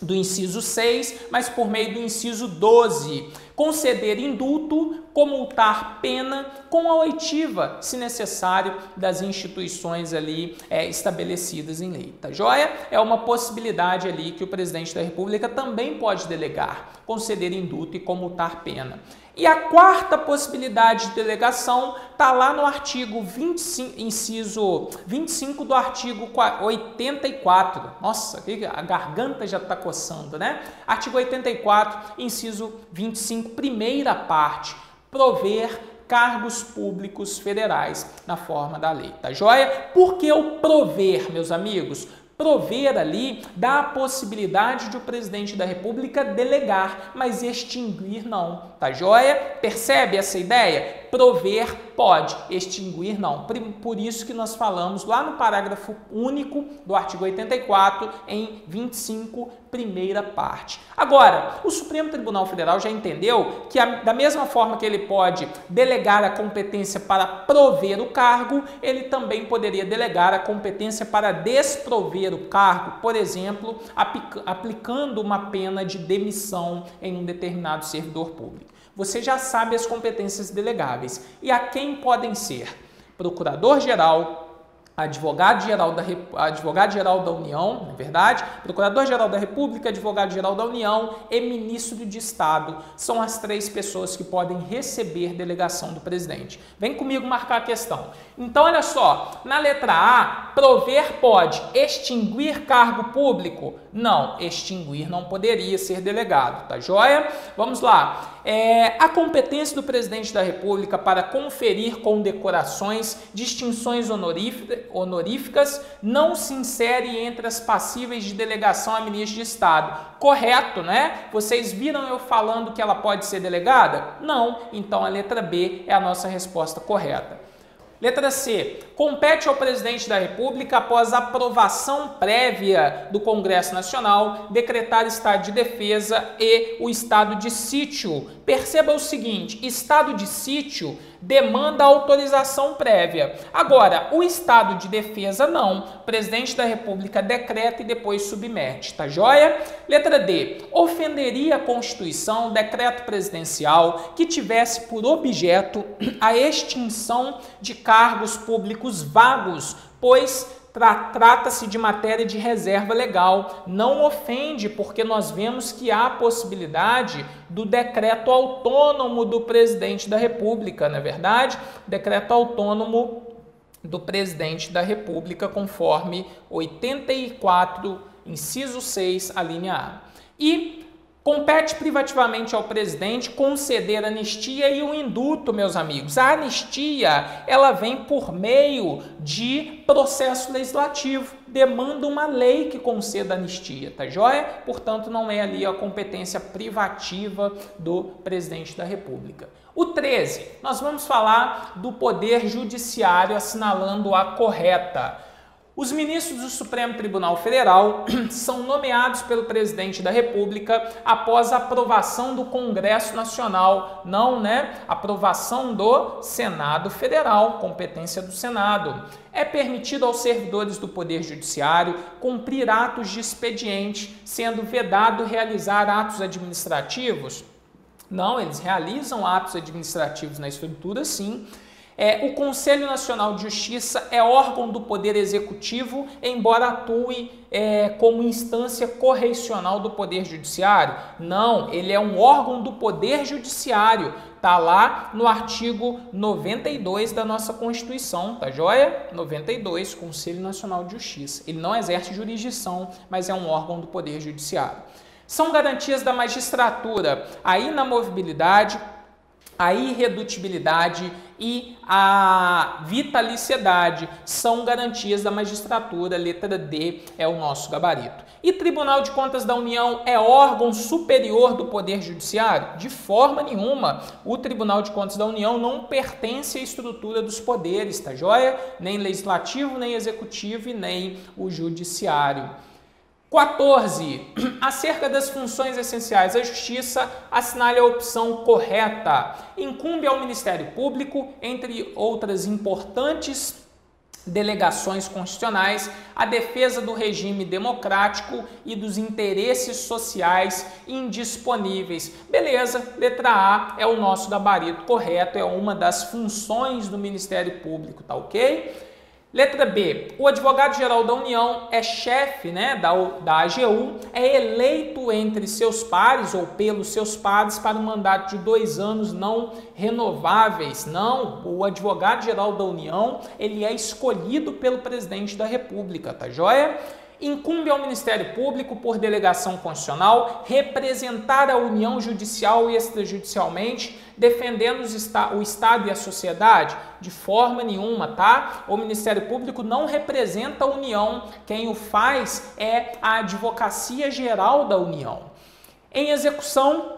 do inciso 6, mas por meio do inciso 12. Conceder indulto, comultar pena com a oitiva, se necessário, das instituições ali estabelecidas em lei. Tá joia? É uma possibilidade ali que o presidente da República também pode delegar, conceder indulto e comultar pena. E a quarta possibilidade de delegação está lá no artigo 25, inciso 25 do artigo 84. Nossa, a garganta já está coçando, né? Artigo 84, inciso 25, primeira parte. Prover cargos públicos federais na forma da lei. Tá joia? Por que o prover, meus amigos? Prover ali dá a possibilidade de o presidente da República delegar, mas extinguir não, tá joia? Percebe essa ideia? Prover pode, extinguir não. Por isso que nós falamos lá no parágrafo único do artigo 84 em 25, primeira parte. Agora, o Supremo Tribunal Federal já entendeu que da mesma forma que ele pode delegar a competência para prover o cargo, ele também poderia delegar a competência para desprover o cargo, por exemplo, aplicando uma pena de demissão em um determinado servidor público. Você já sabe as competências delegáveis. E a quem podem ser? Procurador-Geral, Advogado-Geral da União, não é verdade? Procurador-Geral da República, Advogado-Geral da União e Ministro de Estado. São as três pessoas que podem receber delegação do presidente. Vem comigo marcar a questão. Então, olha só, na letra A, prover pode, extinguir cargo público? Não, extinguir não poderia ser delegado, tá joia? Vamos lá. A competência do presidente da República para conferir condecorações, distinções honoríficas não se insere entre as passíveis de delegação a ministro de Estado. Correto, né? Vocês viram eu falando que ela pode ser delegada? Não. Então a letra B é a nossa resposta correta. Letra C. Compete ao presidente da República, após aprovação prévia do Congresso Nacional, decretar estado de defesa e o estado de sítio. Perceba o seguinte, estado de sítio demanda autorização prévia. Agora, o estado de defesa não. O presidente da República decreta e depois submete, tá joia? Letra D. Ofenderia a Constituição decreto presidencial que tivesse por objeto a extinção de cargos públicos vagos, pois trata-se de matéria de reserva legal. Não ofende, porque nós vemos que há a possibilidade do decreto autônomo do presidente da República, não é verdade? Decreto autônomo do presidente da República, conforme 84, inciso 6, a linha A. E Compete privativamente ao presidente conceder anistia e o indulto, meus amigos. A anistia, ela vem por meio de processo legislativo. Demanda uma lei que conceda anistia, tá joia? Portanto, não é ali a competência privativa do presidente da República. O 13, nós vamos falar do Poder Judiciário assinalando a correta. Os ministros do Supremo Tribunal Federal são nomeados pelo presidente da República após a aprovação do Congresso Nacional, aprovação do Senado Federal, competência do Senado. É permitido aos servidores do Poder Judiciário cumprir atos de expediente, sendo vedado realizar atos administrativos? Não, eles realizam atos administrativos na estrutura, sim. O Conselho Nacional de Justiça é órgão do Poder Executivo, embora atue como instância correicional do Poder Judiciário. Não, ele é um órgão do Poder Judiciário. Está lá no artigo 92 da nossa Constituição, tá joia? 92, Conselho Nacional de Justiça. Ele não exerce jurisdição, mas é um órgão do Poder Judiciário. São garantias da magistratura a inamovibilidade, a irredutibilidade e a vitaliciedade são garantias da magistratura, letra D é o nosso gabarito. E Tribunal de Contas da União é órgão superior do Poder Judiciário? De forma nenhuma. O Tribunal de Contas da União não pertence à estrutura dos poderes, tá joia? Nem legislativo, nem executivo e nem o judiciário. 14. Acerca das funções essenciais da Justiça, assinale a opção correta. Incumbe ao Ministério Público, entre outras importantes delegações constitucionais, a defesa do regime democrático e dos interesses sociais indisponíveis. Beleza, letra A é o nosso gabarito correto, é uma das funções do Ministério Público, tá ok? Letra B, o advogado-geral da União é chefe da AGU, é eleito entre seus pares ou pelos seus pares para um mandato de 2 anos não renováveis. Não, o advogado-geral da União, ele é escolhido pelo presidente da República, tá joia? Incumbe ao Ministério Público, por delegação constitucional, representar a União judicial e extrajudicialmente, defendendo o Estado e a sociedade? De forma nenhuma, tá? O Ministério Público não representa a União, quem o faz é a Advocacia Geral da União. Em execução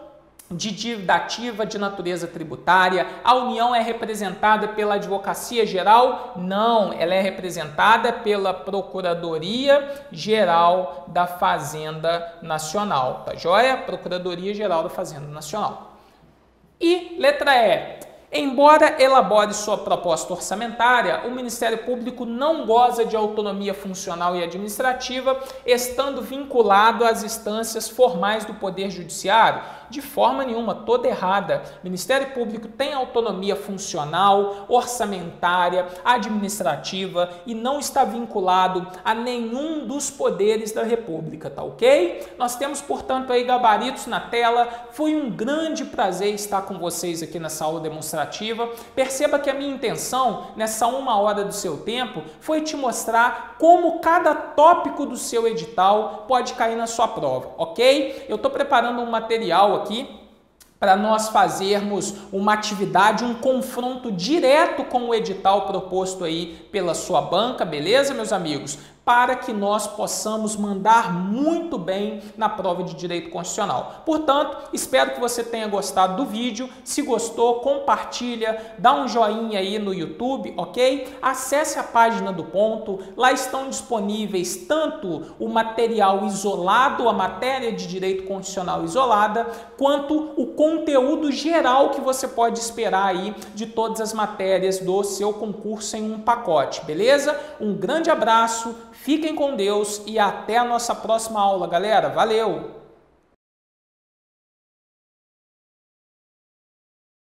de dívida ativa de natureza tributária, a União é representada pela Advocacia Geral? Não, ela é representada pela Procuradoria Geral da Fazenda Nacional, tá joia? Procuradoria Geral da Fazenda Nacional. E letra E. Embora elabore sua proposta orçamentária, o Ministério Público não goza de autonomia funcional e administrativa, estando vinculado às instâncias formais do Poder Judiciário. De forma nenhuma, toda errada. O Ministério Público tem autonomia funcional, orçamentária, administrativa e não está vinculado a nenhum dos poderes da República, tá ok? Nós temos, portanto, aí gabaritos na tela. Foi um grande prazer estar com vocês aqui nessa aula demonstrativa. Perceba que a minha intenção, nessa 1 hora do seu tempo, foi te mostrar como cada tópico do seu edital pode cair na sua prova, ok? Eu estou preparando um material aqui para nós fazermos uma atividade, um confronto direto com o edital proposto aí pela sua banca, beleza, meus amigos? Para que nós possamos mandar muito bem na prova de Direito Constitucional. Portanto, espero que você tenha gostado do vídeo. Se gostou, compartilha, dá um joinha aí no YouTube, ok? Acesse a página do Ponto, lá estão disponíveis tanto o material isolado, a matéria de Direito Constitucional isolada, quanto o conteúdo geral que você pode esperar aí de todas as matérias do seu concurso em um pacote, beleza? Um grande abraço. Fiquem com Deus e até a nossa próxima aula, galera. Valeu!